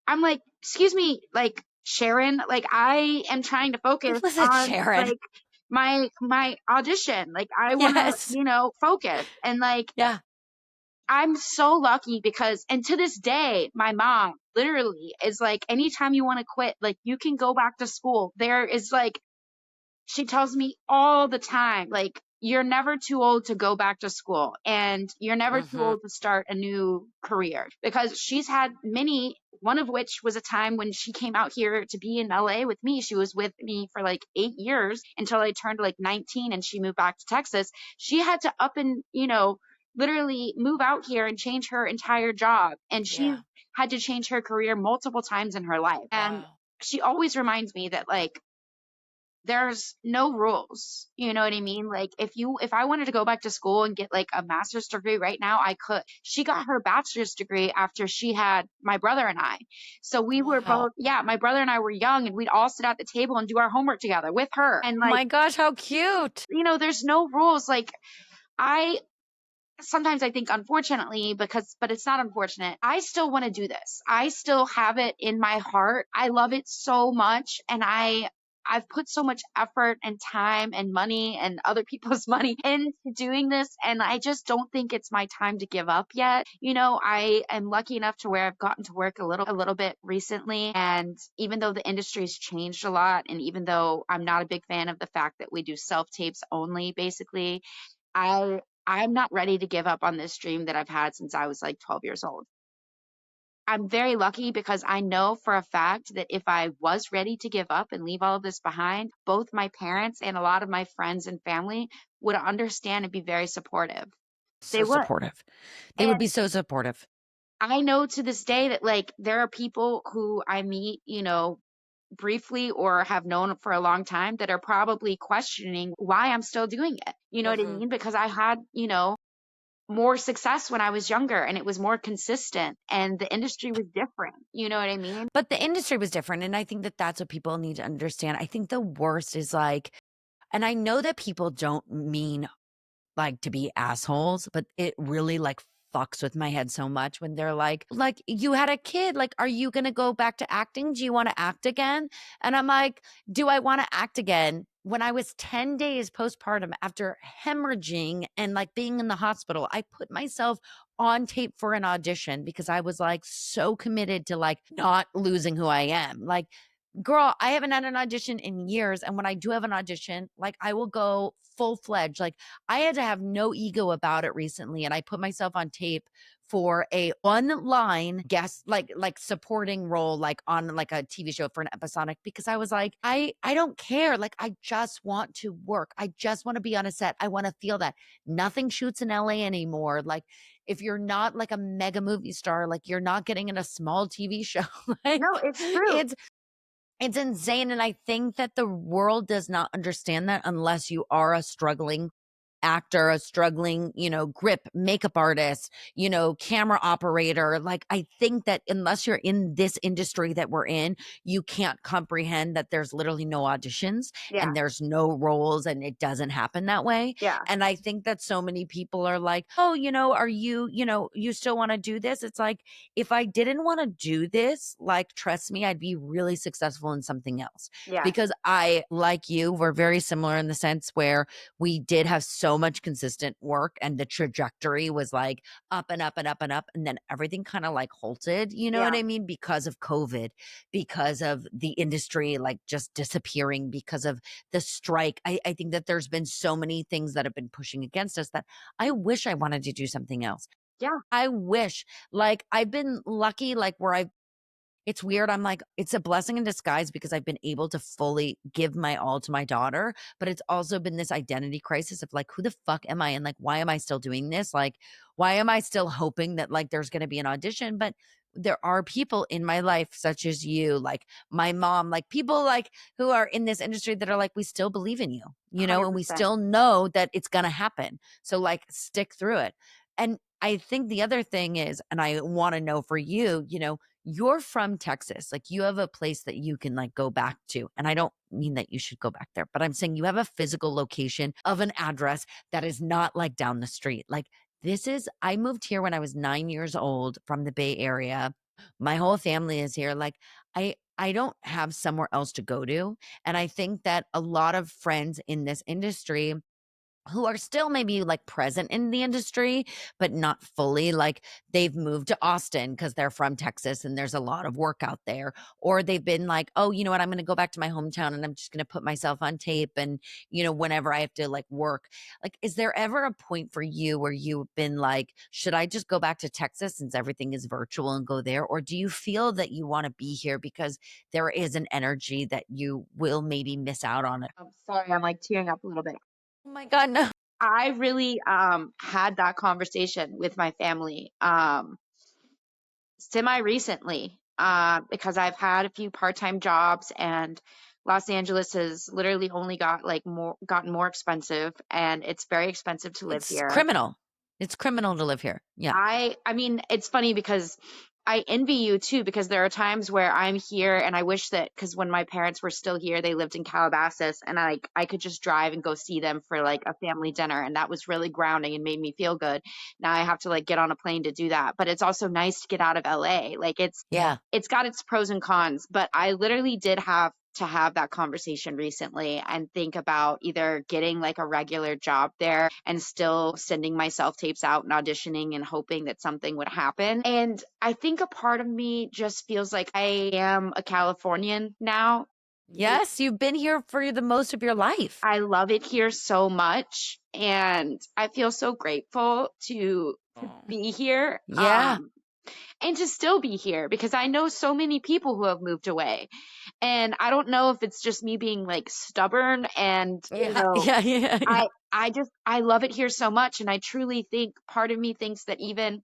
I'm like, excuse me, like Sharon, like I am trying to focus Listen, on Sharon. like my audition. Like I want to, Yes. focus. And like Yeah. I'm so lucky because, and to this day, my mom literally is like, anytime you want to quit, like you can go back to school. There is like, she tells me all the time, like, you're never too old to go back to school, and you're never too Hmm. old to start a new career, because she's had many, one of which was a time when she came out here to be in LA with me. She was with me for like 8 years until I turned like 19 and she moved back to Texas. She had to up and, literally move out here and change her entire job. And she Yeah. had to change her career multiple times in her life. And Wow. she always reminds me that like, there's no rules. You know what I mean? Like if I wanted to go back to school and get like a master's degree right now, I could. She got her bachelor's degree after she had my brother and I. So we were Wow. both, yeah, my brother and I were young, and we'd all sit at the table and do our homework together with her. And Oh like, my gosh, how cute. there's no rules. Like I sometimes I think unfortunately, but it's not unfortunate. I still want to do this. I still have it in my heart. I love it so much, and I've put so much effort and time and money and other people's money into doing this, and I just don't think it's my time to give up yet. I am lucky enough to where I've gotten to work a little bit recently, and even though the industry's changed a lot, and even though I'm not a big fan of the fact that we do self tapes only, basically, I'm not ready to give up on this dream that I've had since I was like 12 years old. I'm very lucky because I know for a fact that if I was ready to give up and leave all of this behind, both my parents and a lot of my friends and family would understand and be very supportive. They So would. supportive. They would And be so supportive. I know to this day that like there are people who I meet, briefly or have known for a long time that are probably questioning why I'm still doing it. You know what I Hmm. mean? Because I had, more success when I was younger, and it was more consistent, and the industry was different. You know what I mean? But the industry was different. And I think that that's what people need to understand. I think the worst is like, and I know that people don't mean like to be assholes, but it really like fucks with my head so much when they're like you had a kid, like are you going to go back to acting? Do you want to act again? And I'm like, do I want to act again? When I was 10 days postpartum after hemorrhaging and like being in the hospital, I put myself on tape for an audition because I was like so committed to like not losing who I am. Like, girl, I haven't had an audition in years. And when I do have an audition, like I will go full fledged. Like I had to have no ego about it recently. And I put myself on tape for a one line guest, like supporting role, like on like a TV show for an episodic, because I was like, I don't care. Like, I just want to work. I just want to be on a set. I want to feel that. Nothing shoots in LA anymore. Like, if you're not like a mega movie star, like you're not getting in a small TV show. No, Like, it's true. it's insane. And I think that the world does not understand that unless you are a struggling actor, a struggling, grip makeup artist, camera operator. Like, I think that unless you're in this industry that we're in, you can't comprehend that there's literally no auditions Yeah. and there's no roles, and it doesn't happen that way. Yeah. And I think that so many people are like, oh, are you, you still want to do this? It's like, if I didn't want to do this, like, trust me, I'd be really successful in something else. Yeah. Because I, like you, we're very similar in the sense where we did have so much consistent work, and the trajectory was like up and up and up and up. And then everything kind of like halted, you know what Yeah. I mean? Because of COVID, because of the industry like just disappearing, because of the strike. I think that there's been so many things that have been pushing against us that I wish I wanted to do something else. Yeah. I wish, like, I've been lucky, like, where it's weird. I'm like, it's a blessing in disguise because I've been able to fully give my all to my daughter. But it's also been this identity crisis of like, who the fuck am I? And like, why am I still doing this? Like, why am I still hoping that like there's going to be an audition? But there are people in my life, such as you, like my mom, like people like who are in this industry that are like, we still believe in you, and we 100%. still know that it's going to happen. So like, stick through it. And I think the other thing is, and I want to know for you, you're from Texas. Like, you have a place that you can like go back to. And I don't mean that you should go back there, but I'm saying you have a physical location of an address that is not like down the street. Like, I moved here when I was 9 years old from the Bay Area. My whole family is here. Like, I don't have somewhere else to go to. And I think that a lot of friends in this industry who are still maybe like present in the industry, but not fully. Like, they've moved to Austin because they're from Texas and there's a lot of work out there. Or they've been like, oh, you know what? I'm going to go back to my hometown and I'm just going to put myself on tape. And, whenever I have to like work, like, is there ever a point for you where you've been like, should I just go back to Texas since everything is virtual and go there? Or do you feel that you want to be here because there is an energy that you will maybe miss out on it? I'm sorry, I'm like tearing up a little bit. Oh my God, no. I really had that conversation with my family semi recently because I've had a few part-time jobs, and Los Angeles has literally only gotten more expensive, and it's very expensive to live It's here. criminal. It's criminal to live here. Yeah. I mean, it's funny because I envy you too, because there are times where I'm here and I wish that, because when my parents were still here, they lived in Calabasas, and I could just drive and go see them for like a family dinner, and that was really grounding and made me feel good. Now I have to like get on a plane to do that, but it's also nice to get out of LA. Like, Yeah. it's got its pros and cons, but I literally did have to have that conversation recently and think about either getting like a regular job there and still sending my self tapes out and auditioning and hoping that something would happen. And I think a part of me just feels like I am a Californian now. Yes. You've been here for the most of your life. I love it here so much, and I feel so grateful to Oh. be here. Yeah. And to still be here, because I know so many people who have moved away. And I don't know if it's just me being like stubborn and, Yeah. Yeah. Yeah. Yeah. I love it here so much. And I truly think part of me thinks that even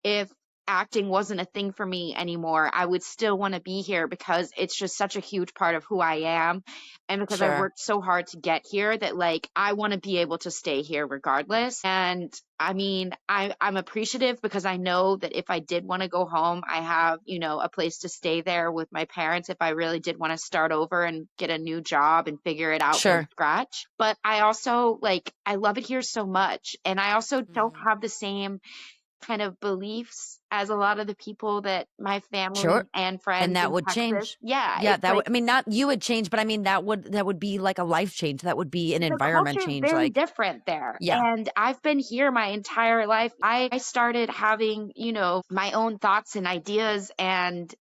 if acting wasn't a thing for me anymore, I would still want to be here because it's just such a huge part of who I am. And because I Sure. worked so hard to get here, that like I want to be able to stay here regardless. And I mean, I'm appreciative because I know that if I did want to go home, I have, a place to stay there with my parents if I really did want to start over and get a new job and figure it out from Sure. scratch. But I also like, I love it here so much. And I also don't Mhm. have the same kind of beliefs as a lot of the people that my Sure. family and And friends that in would Texas. change. Yeah, Yeah. it's That would, like I mean, not you would change, but I mean, that would be like a life change. That would be an the environment culture is change. very Like, different there. yeah. And I've been here my entire life. I started having, my own thoughts and ideas, and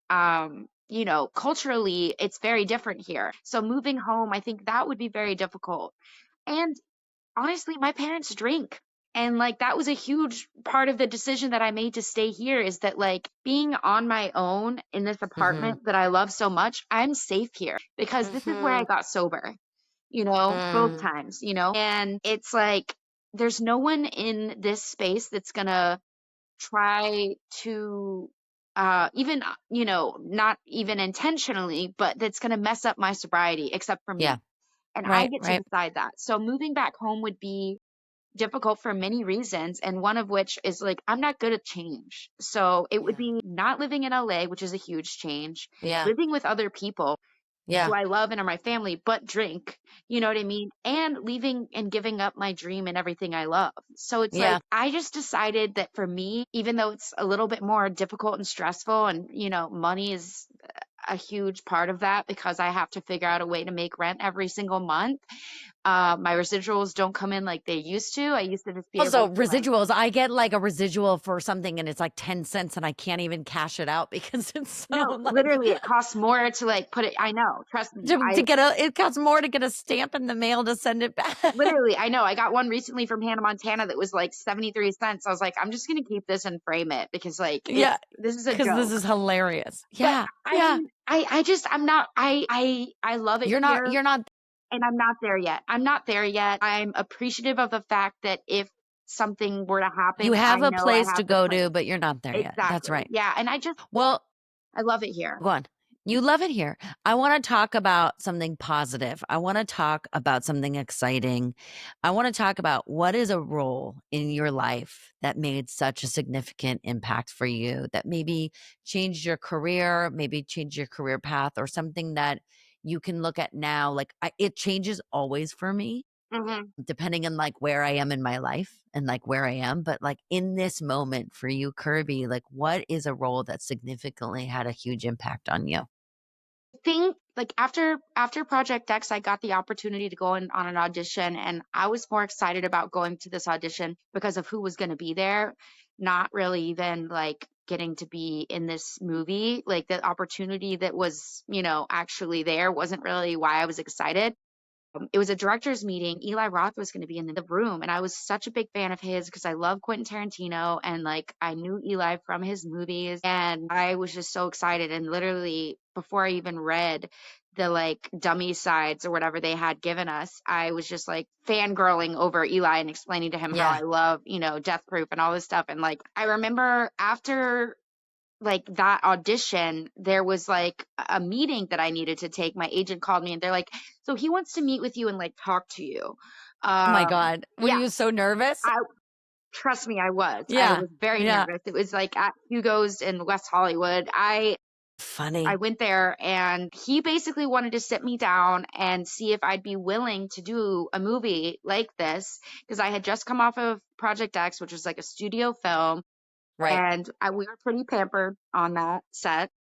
culturally it's very different here. So moving home, I think that would be very difficult. And honestly, my parents drink. And like that was a huge part of the decision that I made to stay here, is that like being on my own in this Mm-hmm. apartment that I love so much, I'm safe here because this is where I Mm-hmm. got sober, you know, both Mm. times, you know. And it's like there's no one in this space that's gonna try to even you know, not even intentionally, but that's gonna mess up my sobriety except for me. Yeah. And I Right. get to Right. decide that. So moving back home would be difficult for many reasons, and one of which is like I'm not good at change. So it would Yeah. be not living in LA, which is a huge change, Yeah. living with other people who Yeah. I love and are my family, but drink, you know what I mean? And leaving and giving up my dream and everything I love. So it's like Yeah. I just decided that for me, even though it's a little bit more difficult and stressful, and you know, money is a huge part of that because I have to figure out a way to make rent every single month. My residuals don't come in like they used to. I used to just be able Also, to like, residuals. I get like a residual for something and it's like 10 cents and I can't even cash it out because it's so no, like literally it costs more to like put it. I know, trust me. to get it costs more to get a stamp in the mail to send it back. Literally, I know. I got one recently from Hannah, Montana that was like 73 cents. I was like, I'm just going to keep this and frame it because like Yeah. this is a Because this joke. is hilarious. But Yeah. I Yeah. mean, I just, I'm not, I love it here, You're not, and I'm not there yet. I'm not there yet. I'm appreciative of the fact that if something were to you happen, I have a know I place to have the go to, place. but you're not there yet. That's Exactly. right. Yeah. And I just, Well, I love it here. go on. You love it here. I want to talk about something positive. I want to talk about something exciting. I want to talk about what is a role in your life that made such a significant impact for you, that maybe changed your career, maybe changed your career path, or something that you can look at now. Like it changes always for me, Hmm. depending on like where I am in my life and like where I am. But like in this moment for you, Kirby, like what is a role that significantly had a huge impact on you? Think like after Project X, I got the opportunity to go in on an audition, and I was more excited about going to this audition because of who was going to be there, not really even like getting to be in this movie. Like the opportunity that was, you know, actually there wasn't really why I was excited. It was a director's meeting. Eli Roth was going to be in the room, and I was such a big fan of his because I love Quentin Tarantino, and like I knew Eli from his movies, and I was just so excited. And literally, before I even read the like dummy sides or whatever they had given us, I was just like fangirling over Eli and explaining to him how Yeah. I love, you know, Death Proof and all this stuff. And like I remember after like that audition, there was like a meeting that I needed to take. My agent called me and they're like, so he wants to meet with you and like talk to you. Oh my God. Were Yeah, you so nervous? I trust me, I was. I Yeah. was very Yeah. nervous. It was like at Hugo's in West Hollywood. I Funny. went there and he basically wanted to sit me down and see if I'd be willing to do a movie like this because I had just come off of Project X, which was like a studio film, Right. and we were pretty pampered on that set.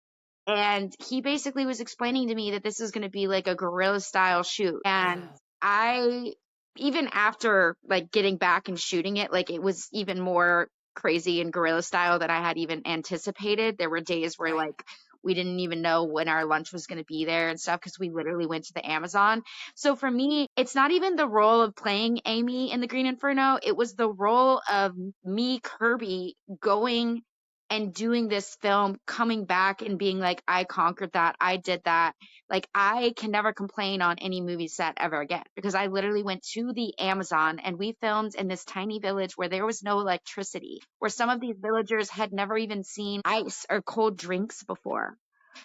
And he basically was explaining to me that this is going to be like a guerrilla style shoot. And I, even after like getting back and shooting it, like it was even more crazy and guerrilla style than I had even anticipated. There were days where Right. like we didn't even know when our lunch was going to be there and stuff because we literally went to the Amazon. So for me, it's not even the role of playing Amy in the Green Inferno. It was the role of me, Kirby, going and doing this film, coming back and being like, I conquered that, I did that. Like, I can never complain on any movie set ever again because I literally went to the Amazon and we filmed in this tiny village where there was no electricity, where some of these villagers had never even seen ice or cold drinks before.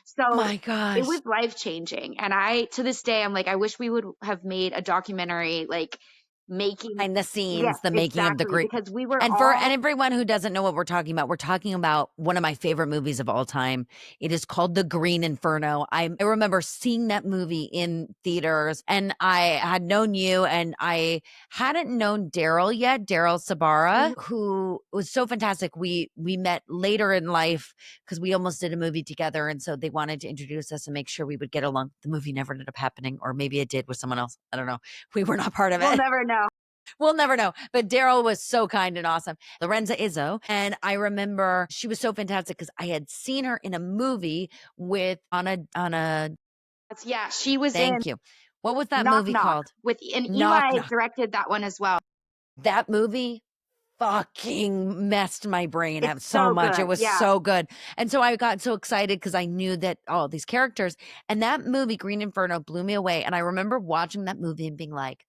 So My it was gosh. life changing. And I, to this day, I'm like, I wish we would have made a documentary like making, Behind the yes, scenes, the making of the exactly. Greek. Because we were And for all, and everyone who doesn't know what we're talking about one of my favorite movies of all time. It is called The Green Inferno. I remember seeing that movie in theaters, and I had known you, and I hadn't known Daryl yet, Daryl Sabara, who was so fantastic. We met later in life because we almost did a movie together, and so they wanted to introduce us and make sure we would get along. The movie never ended up happening, or maybe it did with someone else. I don't know. We were not part of we'll it. never know. We'll never know. But Daryl was so kind and awesome. Lorenza Izzo. And I remember she was so fantastic because I had seen her in a movie with on a Yeah, she was in thank you. What was that Knock movie Knock called? with, and Knock Eli Knock. directed that one as well. That movie, fucking messed my brain It's up so so much. It good. was Yeah. so good. And so I got so excited because I knew that all these characters and that movie, Green Inferno, blew me away. And I remember watching that movie and being like,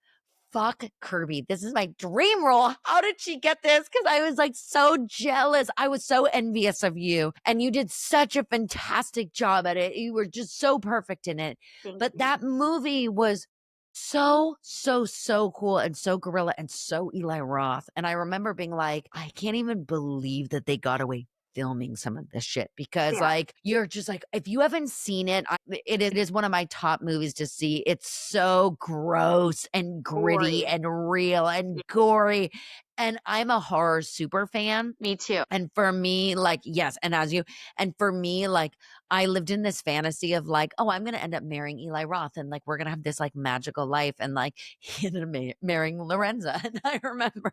fuck Kirby. This is my dream role. How did she get this? Because I was like so jealous. I was so envious of you. And you did such a fantastic job at it. You were just so perfect in it. Thank But you. that movie was so, so, so cool and so gorilla and so Eli Roth. And I remember being like, I can't even believe that they got away filming some of this shit because Yeah. like you're just like if you haven't seen it it is one of my top movies to see. It's so gross and gritty Gory. and real and Yeah. gory, and I'm a horror super fan. Me too. And for me, like, yes, and as you, and for me, like, I lived in this fantasy of like, oh, I'm gonna end up marrying Eli Roth, and like, we're gonna have this like magical life, and like, he ended up marrying Lorenza, and I remember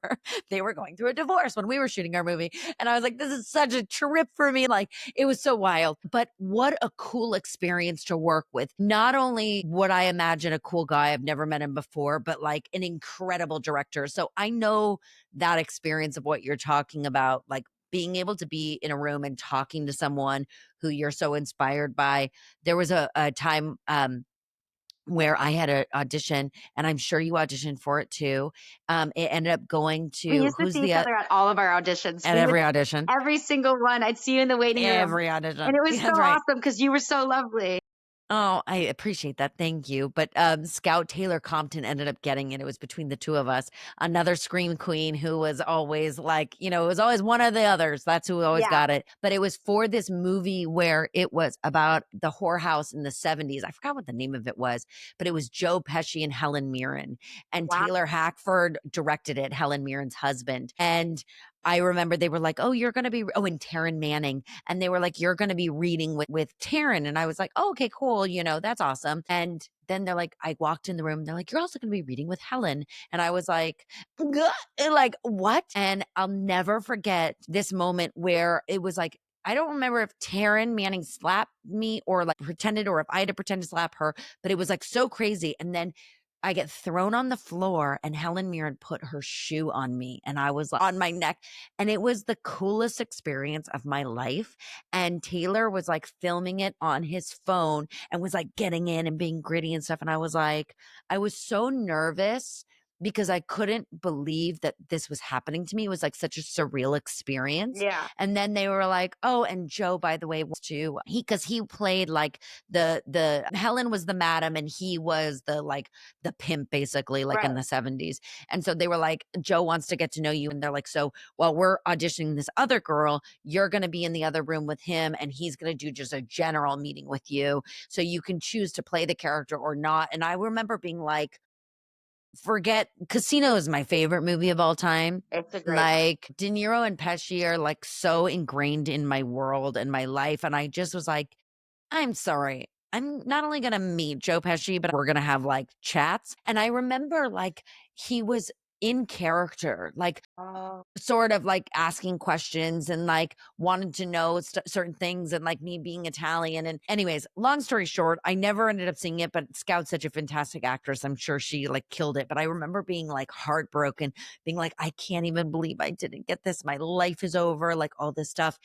they were going through a divorce when we were shooting our movie, and I was like, this is such a trip for me, like, it was so wild, but what a cool experience to work with. Not only would I imagine a cool guy, I've never met him before, but like an incredible director. So I know that experience of what you're talking about, like being able to be in a room and talking to someone who you're so inspired by. There was a time where I had an audition, and I'm sure you auditioned for it too. It ended up going We to used to who's see the each other at all of our auditions. at We would every audition, every single one. I'd see you in the waiting room. every And audition. it was Yeah, so that's right. awesome because you were so lovely. Oh, I appreciate that. Thank you. But Scout Taylor Compton ended up getting it. It was between the two of us. Another scream queen who was always like, it was always one of the others. That's who always Yeah. got it. But it was for this movie where it was about the whorehouse in the 70s. I forgot what the name of it was, but it was Joe Pesci and Helen Mirren. And Wow. Taylor Hackford directed it, Helen Mirren's husband. And I remember they were like, oh, you're going to be, oh, and Taryn Manning. And they were like, you're going to be reading with Taryn. And I was like, oh, okay, cool. That's awesome. And then they're like, I walked in the room. They're like, you're also going to be reading with Helen. And I was like, "Gah," like, what? And I'll never forget this moment where it was like, I don't remember if Taryn Manning slapped me or like pretended or if I had to pretend to slap her, but it was like so crazy. And then I get thrown on the floor and Helen Mirren put her shoe on me and I was like, on my neck. And it was the coolest experience of my life. And Taylor was like filming it on his phone and was like getting in and being gritty and stuff. And I was like, I was so nervous because I couldn't believe that this was happening to me. It was like such a surreal experience. Yeah. And then they were like, oh, and Joe, by the way, was too, because he played like the Helen was the madam and he was the pimp basically like in Right. the 70s. And so they were like, Joe wants to get to know you. And they're like, so while we're auditioning this other girl, you're going to be in the other room with him and he's going to do just a general meeting with you. So you can choose to play the character or not. And I remember being like, forget Casino is my favorite movie of all time. It's a great one. Like De Niro and Pesci are like so ingrained in my world and my life. And I just was like, I'm sorry. I'm not only going to meet Joe Pesci, but we're going to have like chats. And I remember like he was in character, like Oh, sort of like asking questions and like wanted to know certain things and like me being Italian. And anyways, long story short, I never ended up seeing it, but Scout's such a fantastic actress. I'm sure she like killed it. But I remember being like heartbroken, being like, I can't even believe I didn't get this. My life is over, like all this stuff.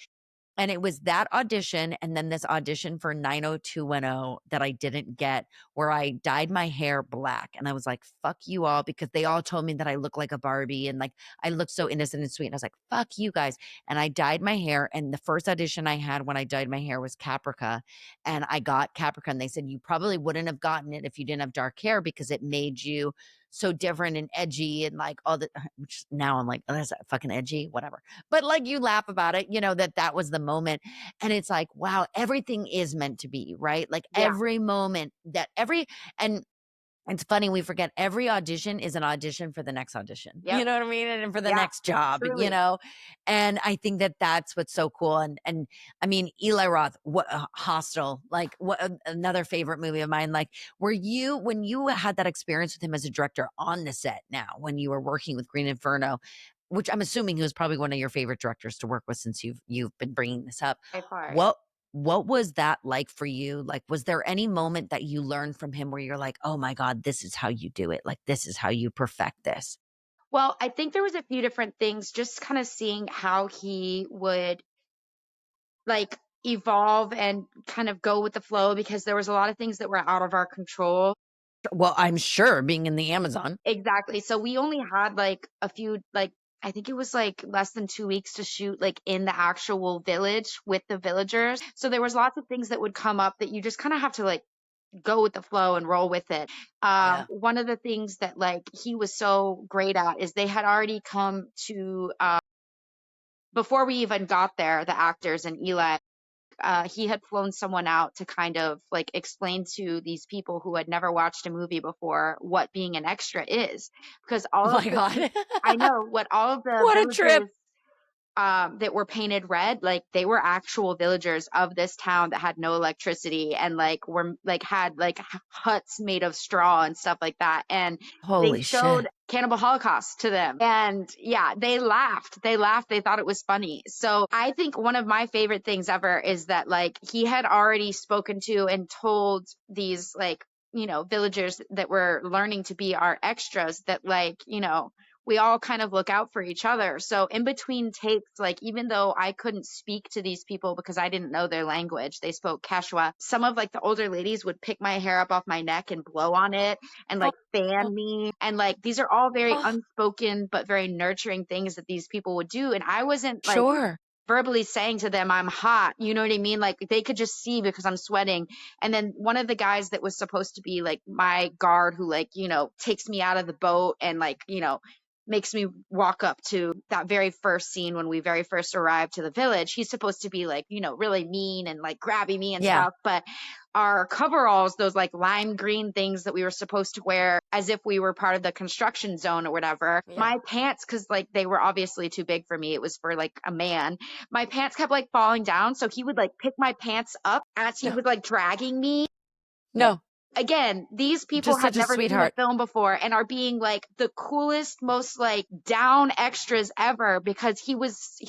And it was that audition and then this audition for 90210 that I didn't get, where I dyed my hair black. And I was like, fuck you all, because they all told me that I look like a Barbie and like I look so innocent and sweet. And I was like, fuck you guys. And I dyed my hair. And the first audition I had when I dyed my hair was Caprica. And I got Caprica. And they said, you probably wouldn't have gotten it if you didn't have dark hair because it made you so different and edgy and like all the, which now I'm like, oh, that's fucking edgy, whatever. But like you laugh about it, that was the moment. And it's like, wow, everything is meant to be, right? Like yeah. every moment and it's funny, we forget every audition is an audition for the next audition. You Yep. know what I mean? And for the Yeah. next job, Truly. And I think that that's what's so cool. And I mean, Eli Roth, what Hostel, like what another favorite movie of mine. Like, when you had that experience with him as a director on the set now, when you were working with Green Inferno, which I'm assuming he was probably one of your favorite directors to work with since you've been bringing this up. By far. Yeah. What was that like for you? Like, was there any moment that you learned from him where you're like, oh my God, this is how you do it? Like, this is how you perfect this? Well, I think there was a few different things, just kind of seeing how he would like evolve and kind of go with the flow, because there was a lot of things that were out of our control. Well, I'm sure being in the Amazon. Exactly. So we only had like a few, like, I think it was like less than 2 weeks to shoot like in the actual village with the villagers. So there was lots of things that would come up that you just kind of have to like go with the flow and roll with it. Yeah. One of the things that like he was so great at is they had already come to, before we even got there, the actors and Eli, he had flown someone out to kind of like explain to these people who had never watched a movie before what being an extra is, because Oh all of my the God. I know what all of the What a trip. villagers, that were painted red, like they were actual villagers of this town that had no electricity, and like were like had like huts made of straw and stuff like that. And they Holy showed shit. Cannibal Holocaust to them. And yeah, they laughed. They laughed. They thought it was funny. So I think one of my favorite things ever is that like he had already spoken to and told these like, villagers that were learning to be our extras that like, we all kind of look out for each other. So in between takes, like even though I couldn't speak to these people because I didn't know their language, they spoke Quechua. Some of like the older ladies would pick my hair up off my neck and blow on it and Oh, like fan me. And like these are all very oh, unspoken but very nurturing things that these people would do. And I wasn't like sure. verbally saying to them, I'm hot. You know what I mean? Like they could just see because I'm sweating. And then one of the guys that was supposed to be like my guard who like, takes me out of the boat and like, makes me walk up to that very first scene when we very first arrived to the village. He's supposed to be like, really mean and like grabbing me and Yeah. stuff. But our coveralls, those like lime green things that we were supposed to wear as if we were part of the construction zone or whatever, Yeah. my pants, because like they were obviously too big for me. It was for like a man. My pants kept like falling down. So he would like pick my pants up as he No. was like dragging me. No. Again, these people Just had such a never seen a sweetheart. film before and are being like the coolest, most like down extras ever, because he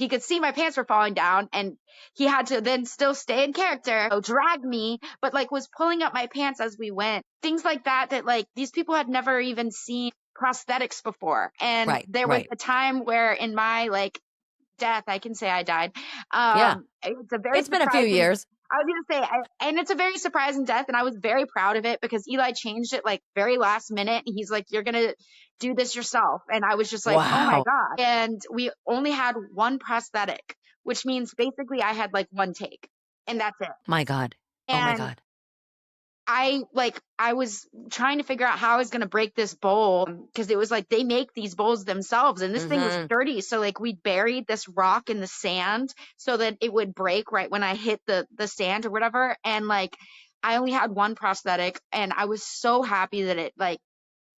could see my pants were falling down and he had to then still stay in character, so drag me, but like was pulling up my pants as we went. Things like that like these people had never even seen prosthetics before. And Right. there was Right. a time where in my like death, I can say I died. Yeah. It's a very It's been a few surprising. years. I was gonna say, and it's a very surprising death, and I was very proud of it because Eli changed it like very last minute. And he's like, "You're gonna do this yourself," and I was just like, "Oh my Wow. god!" And we only had one prosthetic, which means basically I had like one take, and that's it. My God. Oh my And God. I was trying to figure out how I was going to break this bowl, because it was like they make these bowls themselves and this thing was Mm-hmm. sturdy. So like we buried this rock in the sand so that it would break right when I hit the sand or whatever. And like I only had one prosthetic and I was so happy that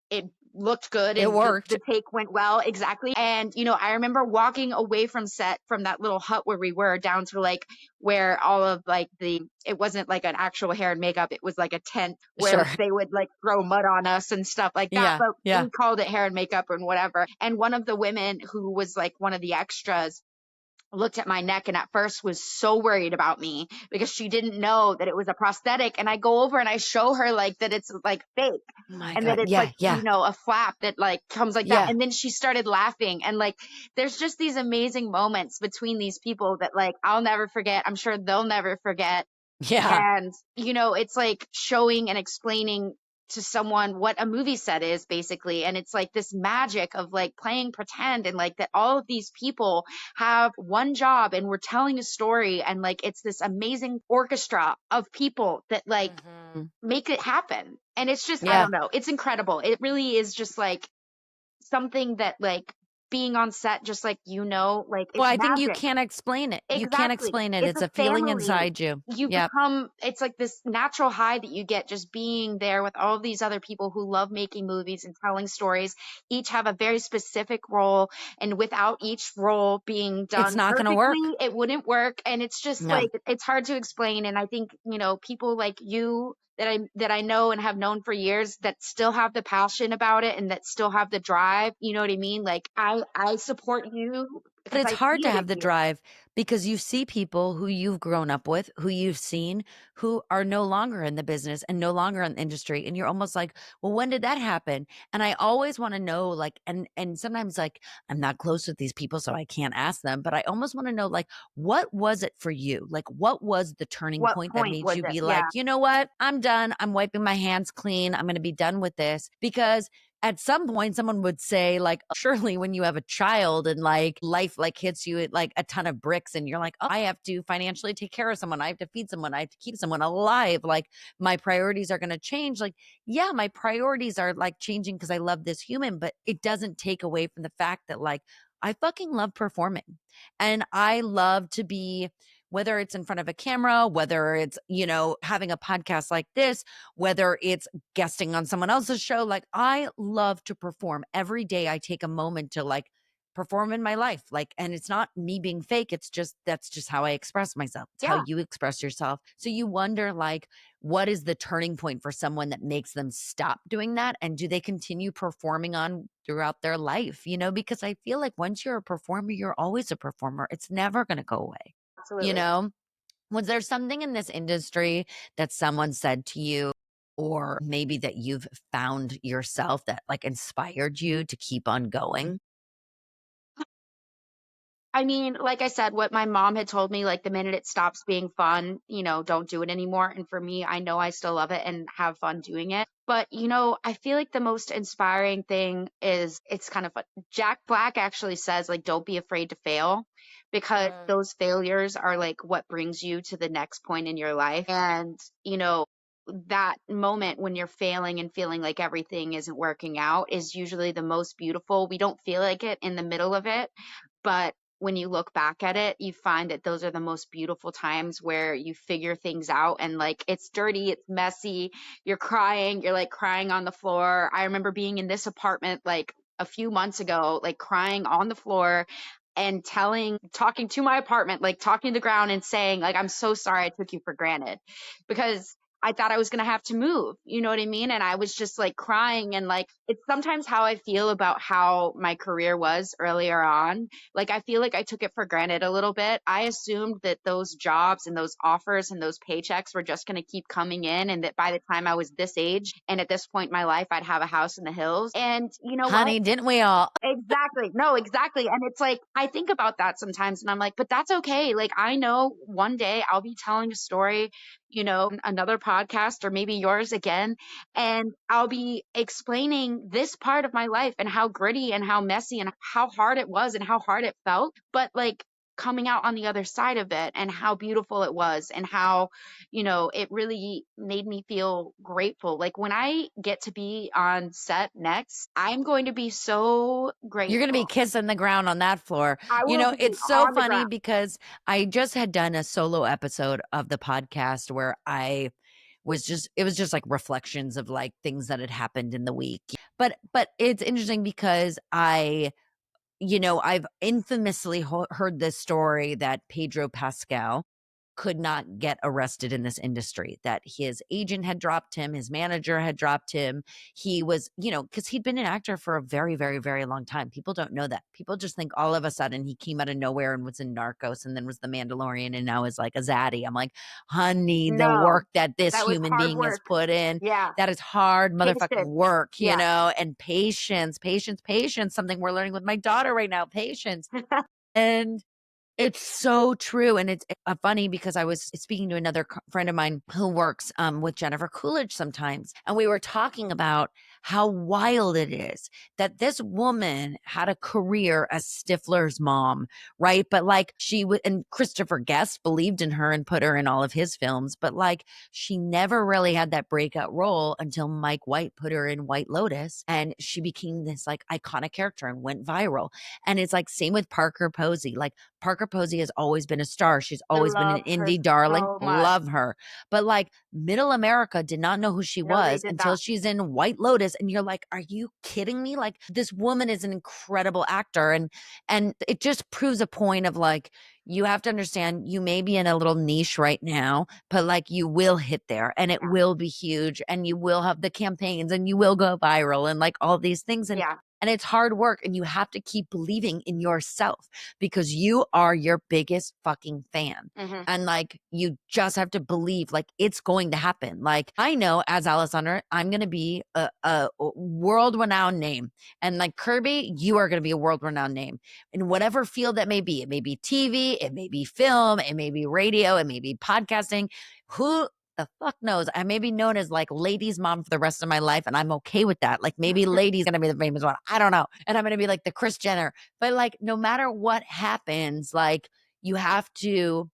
it looked good It and worked. the take went well. Exactly. And, I remember walking away from set from that little hut where we were down to like where all of like it wasn't like an actual hair and makeup. It was like a tent where Sure. they would like throw mud on us and stuff like that. Yeah. But Yeah. we called it hair and makeup and whatever. And one of the women who was like one of the extras looked at my neck and at first was so worried about me because she didn't know that it was a prosthetic. And I go over and I show her like that it's like fake Oh my and that God. it's Yeah. like, Yeah. a flap that like comes like that. Yeah. And then she started laughing. And like, there's just these amazing moments between these people that like, I'll never forget. I'm sure they'll never forget. Yeah. And, it's like showing and explaining to someone what a movie set is basically. And it's like this magic of like playing pretend and like that all of these people have one job and we're telling a story. And like, it's this amazing orchestra of people that like Mm-hmm. make it happen. And it's just, I Yeah. don't know, it's incredible. It really is just like something that like being on set, just like, like Well, it's I think you magic. can't explain it. You can't Exactly. explain it. It's It's a a feeling family. inside you. You Yep. become, it's like this natural high that you get just being there with all these other people who love making movies and telling stories. Each have a very specific role. And without each role being It's done not going to work. perfectly, it wouldn't work. And it's just No. like, it's hard to explain. And I think, people like you that I know and have known for years that still have the passion about it and that still have the drive, you know what I mean? Like I support you But because it's I hard see to it have in the you. drive because you see people who you've grown up with, who you've seen, who are no longer in the business and no longer in the industry. And you're almost like, well, when did that happen? And I always want to know, like, and sometimes like I'm not close with these people, so I can't ask them, but I almost want to know, like, what was it for you? Like, what was the turning What point that point made was you it? be Yeah, like, you know what? I'm done. I'm wiping my hands clean. I'm gonna be done with this. Because at some point someone would say like surely when you have a child and like life like hits you at like a ton of bricks and you're like, oh, I have to financially take care of someone, I have to feed someone, I have to keep someone alive, like my priorities are going to change. Like, yeah, my priorities are like changing because I love this human, but it doesn't take away from the fact that like I fucking love performing and I love to be, whether it's in front of a camera, whether it's, you know, having a podcast like this, whether it's guesting on someone else's show. Like I love to perform. Every day I take a moment to like perform in my life. Like, and it's not me being fake. It's just, that's just how I express myself. It's how yeah, you express yourself. So you wonder like, what is the turning point for someone that makes them stop doing that? And do they continue performing on throughout their life? You know, because I feel like once you're a performer, you're always a performer. It's never going to go away. You absolutely. know? Was there something in this industry that someone said to you, or maybe that you've found yourself that like inspired you to keep on going? I mean, like I said, what my mom had told me, like the minute it stops being fun, don't do it anymore. And for me, I know I still love it and have fun doing it. But, I feel like the most inspiring thing is it's kind of fun. Jack Black actually says, like, don't be afraid to fail because Mm. those failures are like what brings you to the next point in your life. And, that moment when you're failing and feeling like everything isn't working out is usually the most beautiful. We don't feel like it in the middle of it, but when you look back at it, you find that those are the most beautiful times where you figure things out and like it's dirty, it's messy, you're crying, you're like crying on the floor. I remember being in this apartment like a few months ago, like crying on the floor and talking to my apartment, like talking to the ground and saying, like, I'm so sorry I took you for granted because I thought I was going to have to move. You know what I mean? And I was just like crying. And like, it's sometimes how I feel about how my career was earlier on. Like, I feel like I took it for granted a little bit. I assumed that those jobs and those offers and those paychecks were just going to keep coming in. And that by the time I was this age and at this point in my life, I'd have a house in the hills. And you know what? Honey, didn't we all? Exactly. No, exactly. And it's like, I think about that sometimes and I'm like, but that's okay. Like, I know one day I'll be telling a story, another podcast or maybe yours again, and I'll be explaining this part of my life and how gritty and how messy and how hard it was and how hard it felt. But like, coming out on the other side of it and how beautiful it was and how it really made me feel grateful. Like when I get to be on set next, I'm going to be so You're going to be grateful. kissing the ground on that floor. I You will know, be it's so on the funny ground. because I just had done a solo episode of the podcast where I was just, it was just like reflections of like things that had happened in the week. But it's interesting because I've infamously heard this story that Pedro Pascal could not get arrested in this industry, that his agent had dropped him, his manager had dropped him. He was, because he'd been an actor for a very, very, very long time. People don't know that. People just think all of a sudden he came out of nowhere and was in Narcos and then was the Mandalorian and now is like a zaddy. I'm like, honey, the No, work that this that was human hard being has work. put in, Yeah. that is hard motherfucking Patience. work, Yeah. and patience, patience, patience. Something we're learning with my daughter right now, patience. And it's so true, and it's funny because I was speaking to another friend of mine who works with Jennifer Coolidge sometimes, and we were talking about how wild it is that this woman had a career as Stifler's mom, right? But like and Christopher Guest believed in her and put her in all of his films, but like she never really had that breakout role until Mike White put her in White Lotus, and she became this like iconic character and went viral. And it's like same with Parker Posey, like Parker Posey has always been a star. She's I always been an love her indie darling. so much. Love her. But like middle America did not know who she No, they was did until not. she's in White Lotus. And you're like, are you kidding me? Like this woman is an incredible actor. And it just proves a point of like, you have to understand you may be in a little niche right now, but like you will hit there and it Yeah. will be huge and you will have the campaigns and you will go viral and like all these things. And Yeah. and it's hard work, and you have to keep believing in yourself because you are your biggest fucking fan. Mhm. And like, you just have to believe like it's going to happen. Like, I know as Alessandra, I'm going to be a world renowned name. And like Kirby, you are going to be a world renowned name in whatever field that may be. It may be TV, it may be film, it may be radio, it may be podcasting. Who the fuck knows? I may be known as like ladies' mom for the rest of my life, and I'm okay with that. Like maybe lady's gonna be the famous one. I don't know. And I'm gonna be like the Kris Jenner. But like no matter what happens, like you have to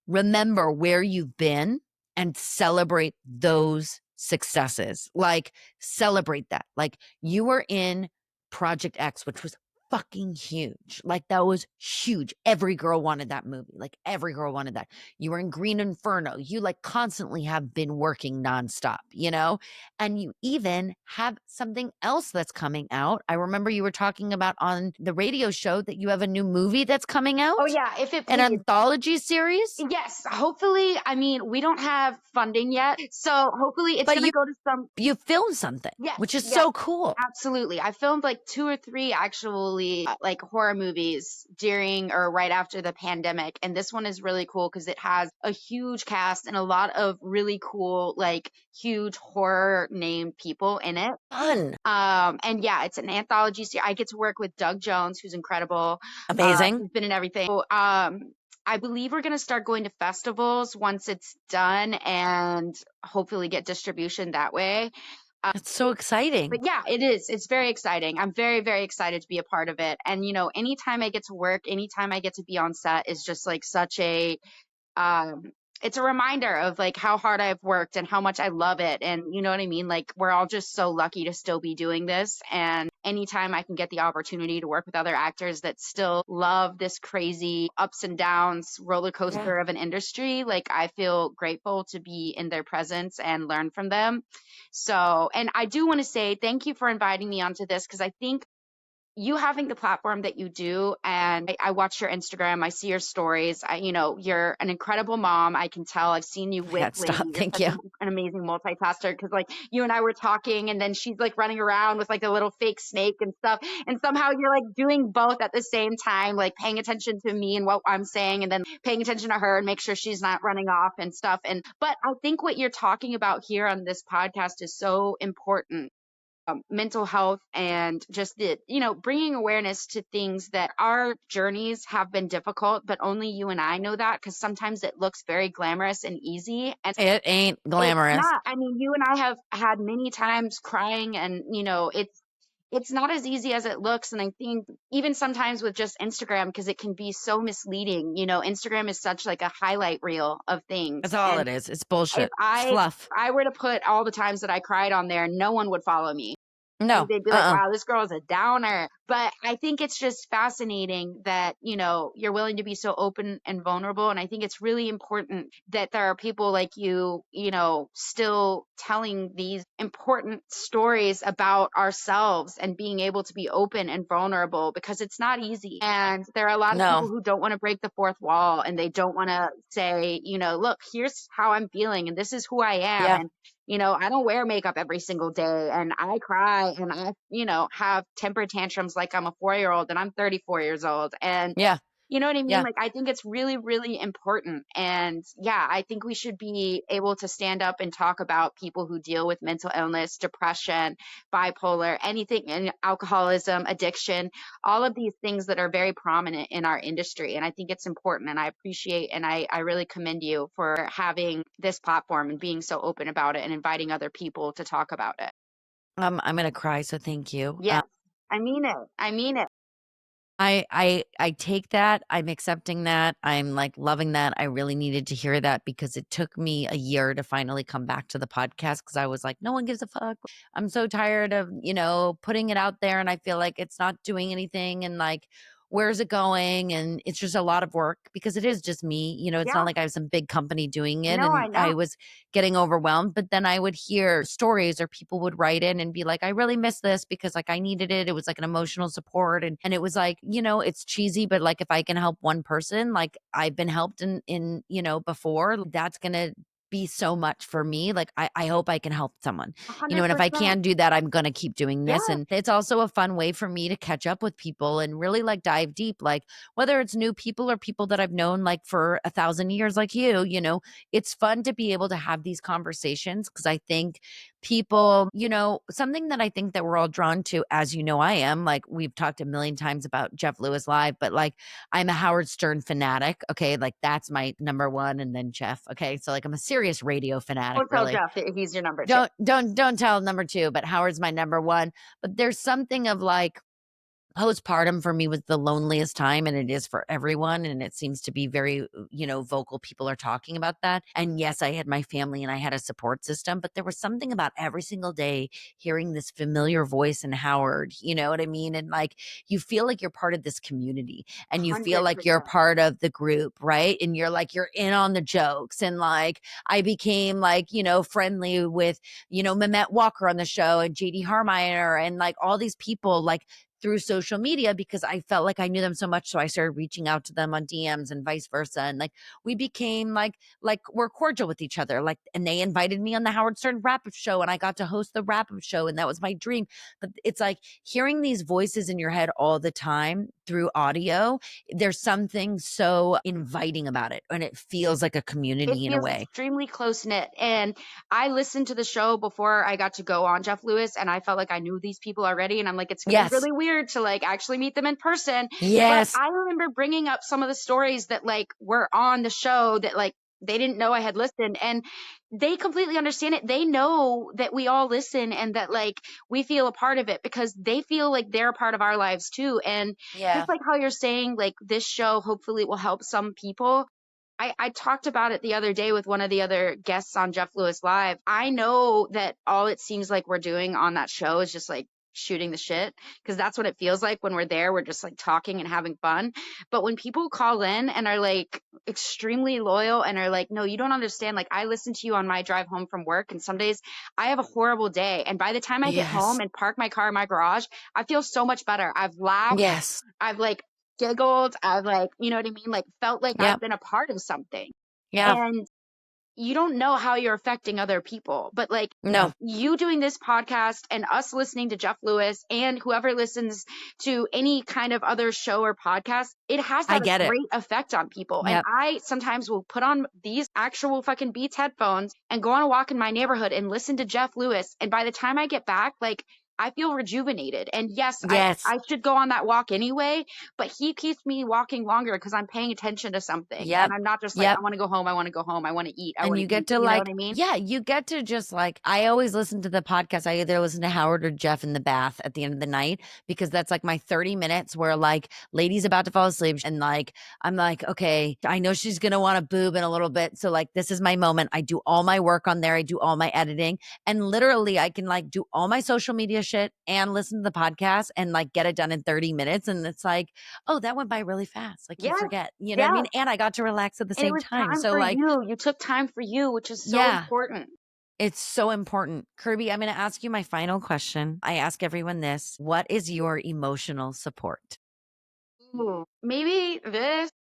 remember where you've been and celebrate those successes. Like, celebrate that. Like, you were in Project X, which was fucking huge. Like, that was huge. Every girl wanted that movie. Like, every girl wanted that. You were in Green Inferno. You like constantly have been working nonstop, you know? And you even have something else that's coming out. I remember you were talking about on the radio show that you have a new movie that's coming Oh out, yeah, if it an please. anthology series. Yes, hopefully. I mean, we don't have funding yet, so hopefully it's But gonna go to some. you filmed something, Yes, which is yes, so cool. absolutely. I filmed like 2 or 3 actually, like horror movies during or right after the pandemic, and this one is really cool because it has a huge cast and a lot of really cool, like huge horror named people in it. Fun. And yeah, it's an anthology series. I get to work with Doug Jones, who's incredible. Amazing. Who's been in everything. So, I believe we're gonna start going to festivals once it's done, and hopefully get distribution that way. It's so exciting. But yeah, it is. It's very exciting. I'm very, very excited to be a part of it. And anytime I get to work, anytime I get to be on set is just like such a um it's a reminder of like how hard I've worked and how much I love it. And you know what I mean? Like we're all just so lucky to still be doing this. And anytime I can get the opportunity to work with other actors that still love this crazy ups and downs roller Yeah. coaster of an industry, like I feel grateful to be in their presence and learn from them. So, and I do want to say thank you for inviting me onto this because I think you having the platform that you do, and I watch your Instagram, I see your stories. You're an incredible mom. I can tell. I've seen you I with can't stop. Lady. You're Thank such you. an amazing multitasker because, like, you and I were talking, and then she's like running around with like a little fake snake and stuff, and somehow you're like doing both at the same time, like paying attention to me and what I'm saying, and then paying attention to her and make sure she's not running off and stuff. But I think what you're talking about here on this podcast is so important, mental health and just bringing awareness to things that our journeys have been difficult, but only you and I know that because sometimes it looks very glamorous and easy, and It ain't it's glamorous. not. I mean, you and I have had many times crying, and it's not as easy as it looks. And I think even sometimes with just Instagram, because it can be so misleading. Instagram is such like a highlight reel of things, That's all and it is. It's if bullshit. It's I fluff. I were to put all the times that I cried on there, no one would follow me. No. They'd be like, Uh-uh. wow, this girl is a downer. But I think it's just fascinating that, you're willing to be so open and vulnerable. And I think it's really important that there are people like you, still telling these important stories about ourselves and being able to be open and vulnerable because it's not easy. And there are a lot of people No. who don't want to break the fourth wall and they don't want to say, look, here's how I'm feeling and this is who I am. Yeah. And I don't wear makeup every single day and I cry and I, have temper tantrums like I'm a 4-year-old and I'm 34 years old. And Yeah. you know what I mean? Yeah. Like, I think it's really, really important. And yeah, I think we should be able to stand up and talk about people who deal with mental illness, depression, bipolar, anything, and alcoholism, addiction, all of these things that are very prominent in our industry. And I think it's important. And I appreciate and I really commend you for having this platform and being so open about it and inviting other people to talk about it. I'm gonna cry, so thank you. Yes, I mean it. I mean it. I take that. I'm accepting that. I'm like loving that. I really needed to hear that because it took me a year to finally come back to the podcast because I was like, no one gives a fuck. I'm so tired of, putting it out there and I feel like it's not doing anything and like where's it going? And it's just a lot of work because it is just me. It's not Yeah, like I have some big company doing it no, I and know. I was getting overwhelmed. But then I would hear stories or people would write in and be like, I really miss this because like I needed it. It was like an emotional support. And it was like, it's cheesy, but like if I can help one person, like I've been helped in before, that's gonna be so much for me. Like, I hope I can help someone, and if I 100%. can do that, I'm going to keep doing this. Yeah. And it's also a fun way for me to catch up with people and really like dive deep, like whether it's new people or people that I've known like for 1,000 years, like it's fun to be able to have these conversations because I think people, something that I think that we're all drawn to, as I am, like we've talked a million times about Jeff Lewis Live, but like I'm a Howard Stern fanatic. Okay. Like that's my number one. And then Jeff. Okay. So like I'm a serious radio fanatic, Don't tell really. Jeff that he's your number two. Don't tell number two, but Howard's my number one. But there's something of like, postpartum for me was the loneliest time, and it is for everyone, and it seems to be very vocal. People are talking about that, and yes, I had my family and I had a support system, but there was something about every single day hearing this familiar voice in Howard, you know what I mean? And like you feel like you're part of this community, and you feel like you're 100%. part of the group, right? And you're in on the jokes. And like I became like friendly with Mehmet Walker on the show, and JD Harmeyer, and like all these people, like through social media, because I felt like I knew them so much. So I started reaching out to them on DMs and vice versa. And like we became like we're cordial with each other. Like, and they invited me on the Howard Stern wrap up show, and I got to host the wrap up show. And that was my dream. But it's like hearing these voices in your head all the time through audio. There's something so inviting about it. And it feels like a It community in a feels way. extremely close knit. And I listened to the show before I got to go on Jeff Lewis, and I felt like I knew these people already. And I'm like, it's going to be Yes. really weird to like actually meet them in person. But Yes. I remember bringing up some of the stories that like were on the show that like they didn't know I had listened, and they completely understand it. They know that we all listen and that like we feel a part of it because they feel like they're a part of our lives too. And just Yeah. like how you're saying, like this show hopefully will help some people. I talked about it the other day with one of the other guests on Jeff Lewis Live. I know that all it seems like we're doing on that show is just like shooting the shit, because that's what it feels like when we're there. We're just like talking and having fun. But when people call in and are like extremely loyal and are like, no, you don't understand. Like, I listen to you on my drive home from work, and some days I have a horrible day. And by the time I get home Yes. and park my car in my garage, I feel so much better. I've laughed. Yes. I've like giggled. I've like, you know what I mean? Like felt like I've Yep. been a part of something. Yeah. And you don't know how you're affecting other people, but like No, you doing this podcast and us listening to Jeff Lewis and whoever listens to any kind of other show or podcast, it has I had a get it. great effect on people. And Yep. I sometimes will put on these actual fucking Beats headphones and go on a walk in my neighborhood and listen to Jeff Lewis. And by the time I get back, like I feel rejuvenated. And yes, Yes. I should go on that walk anyway, but he keeps me walking longer because I'm paying attention to something. And Yep. I'm not just like, I Yep. want to go home. I want to go home. I want to eat. I And want you to eat. get to You know like, what I mean? yeah, you get to just like, I always listen to the podcast. I either listen to Howard or Jeff in the bath at the end of the night, because that's like my 30 minutes where like lady's about to fall asleep. And like, I'm like, okay, I know she's going to want a boob in a little bit. So like, this is my moment. I do all my work on there. I do all my editing, and literally I can like do all my social media shit and listen to the podcast and like get it done in 30 minutes. And it's like, oh, that went by really fast. Like you Yeah. forget, you know what I Yeah. mean? And I got to relax at the And it same was time. time So for like, you. You took time for you, which is so yeah, important. it's so important. Kirby, I'm going to ask you my final question. I ask everyone this. What is your emotional support? Ooh, maybe this.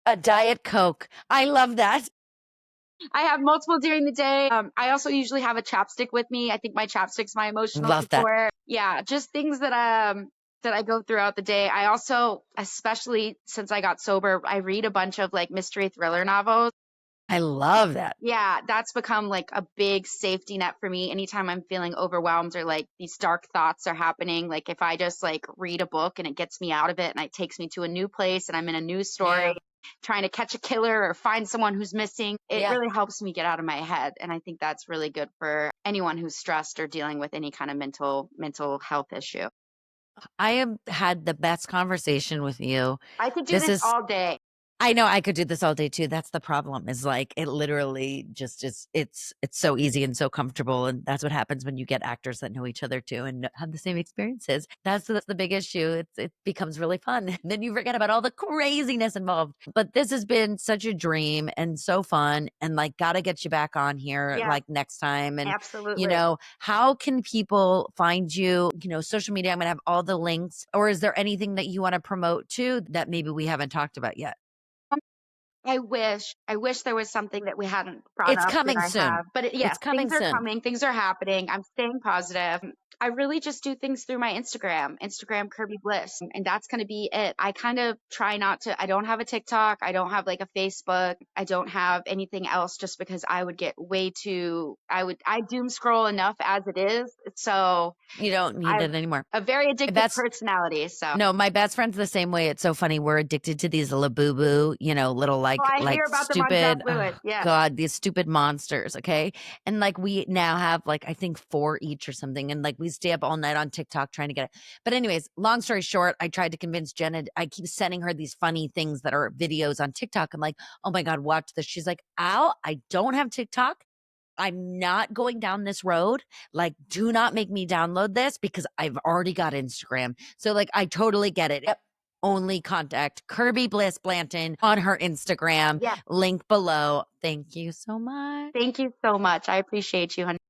A Diet Coke. I love that. I have multiple during the day. I also usually have a chapstick with me. I think my chapstick's my emotional Love that. support. Yeah, just things that I go throughout the day. I also, especially since I got sober, I read a bunch of like mystery thriller novels. I love that. Yeah, that's become like a big safety net for me anytime I'm feeling overwhelmed or like these dark thoughts are happening. Like if I just like read a book and it gets me out of it and it takes me to a new place and I'm in a new story Yeah. trying to catch a killer or find someone who's missing, it Yeah. really helps me get out of my head. And I think that's really good for anyone who's stressed or dealing with any kind of mental health issue. I have had the best conversation with you. I could do This this is all day. I know I could do this all day too. That's the problem, is like it literally just is it's so easy and so comfortable. And that's what happens when you get actors that know each other too and have the same experiences. That's the big issue. It becomes really fun. And then you forget about all the craziness involved. But this has been such a dream and so fun, and like gotta get you back on here Yeah, like next time. And absolutely. how can people find you? Social media, I'm gonna have all the links. Or is there anything that you want to promote too that maybe we haven't talked about yet? I wish there was something that we hadn't brought It's up that coming I soon. have. But It's yes, coming things are soon. coming, things are happening. I'm staying positive. I really just do things through my Instagram Kirby Bliss, and that's going to be it. I kind of try not to, I don't have a TikTok, I don't have like a Facebook, I don't have anything else just because I would get way too, I doom scroll enough as it is. So You don't need I've it anymore. a very addictive That's personality. So No, my best friend's the same way. It's so funny. We're addicted to these Labubu, little oh, I hear like about them on St. stupid, Louis. oh Yeah. God, these stupid monsters. Okay. And like we now have like, I think 4 each or something. And like we stay up all night on TikTok trying to get it. But, anyways, long story short, I tried to convince Jenna. I keep sending her these funny things that are videos on TikTok. I'm like, oh my God, watch this. She's like, Al, I don't have TikTok. I'm not going down this road. Like, do not make me download this because I've already got Instagram. So, like, I totally get it. Yep. Only contact Kirby Bliss Blanton on her Instagram. Yeah. Link below. Thank you so much. Thank you so much. I appreciate you, honey.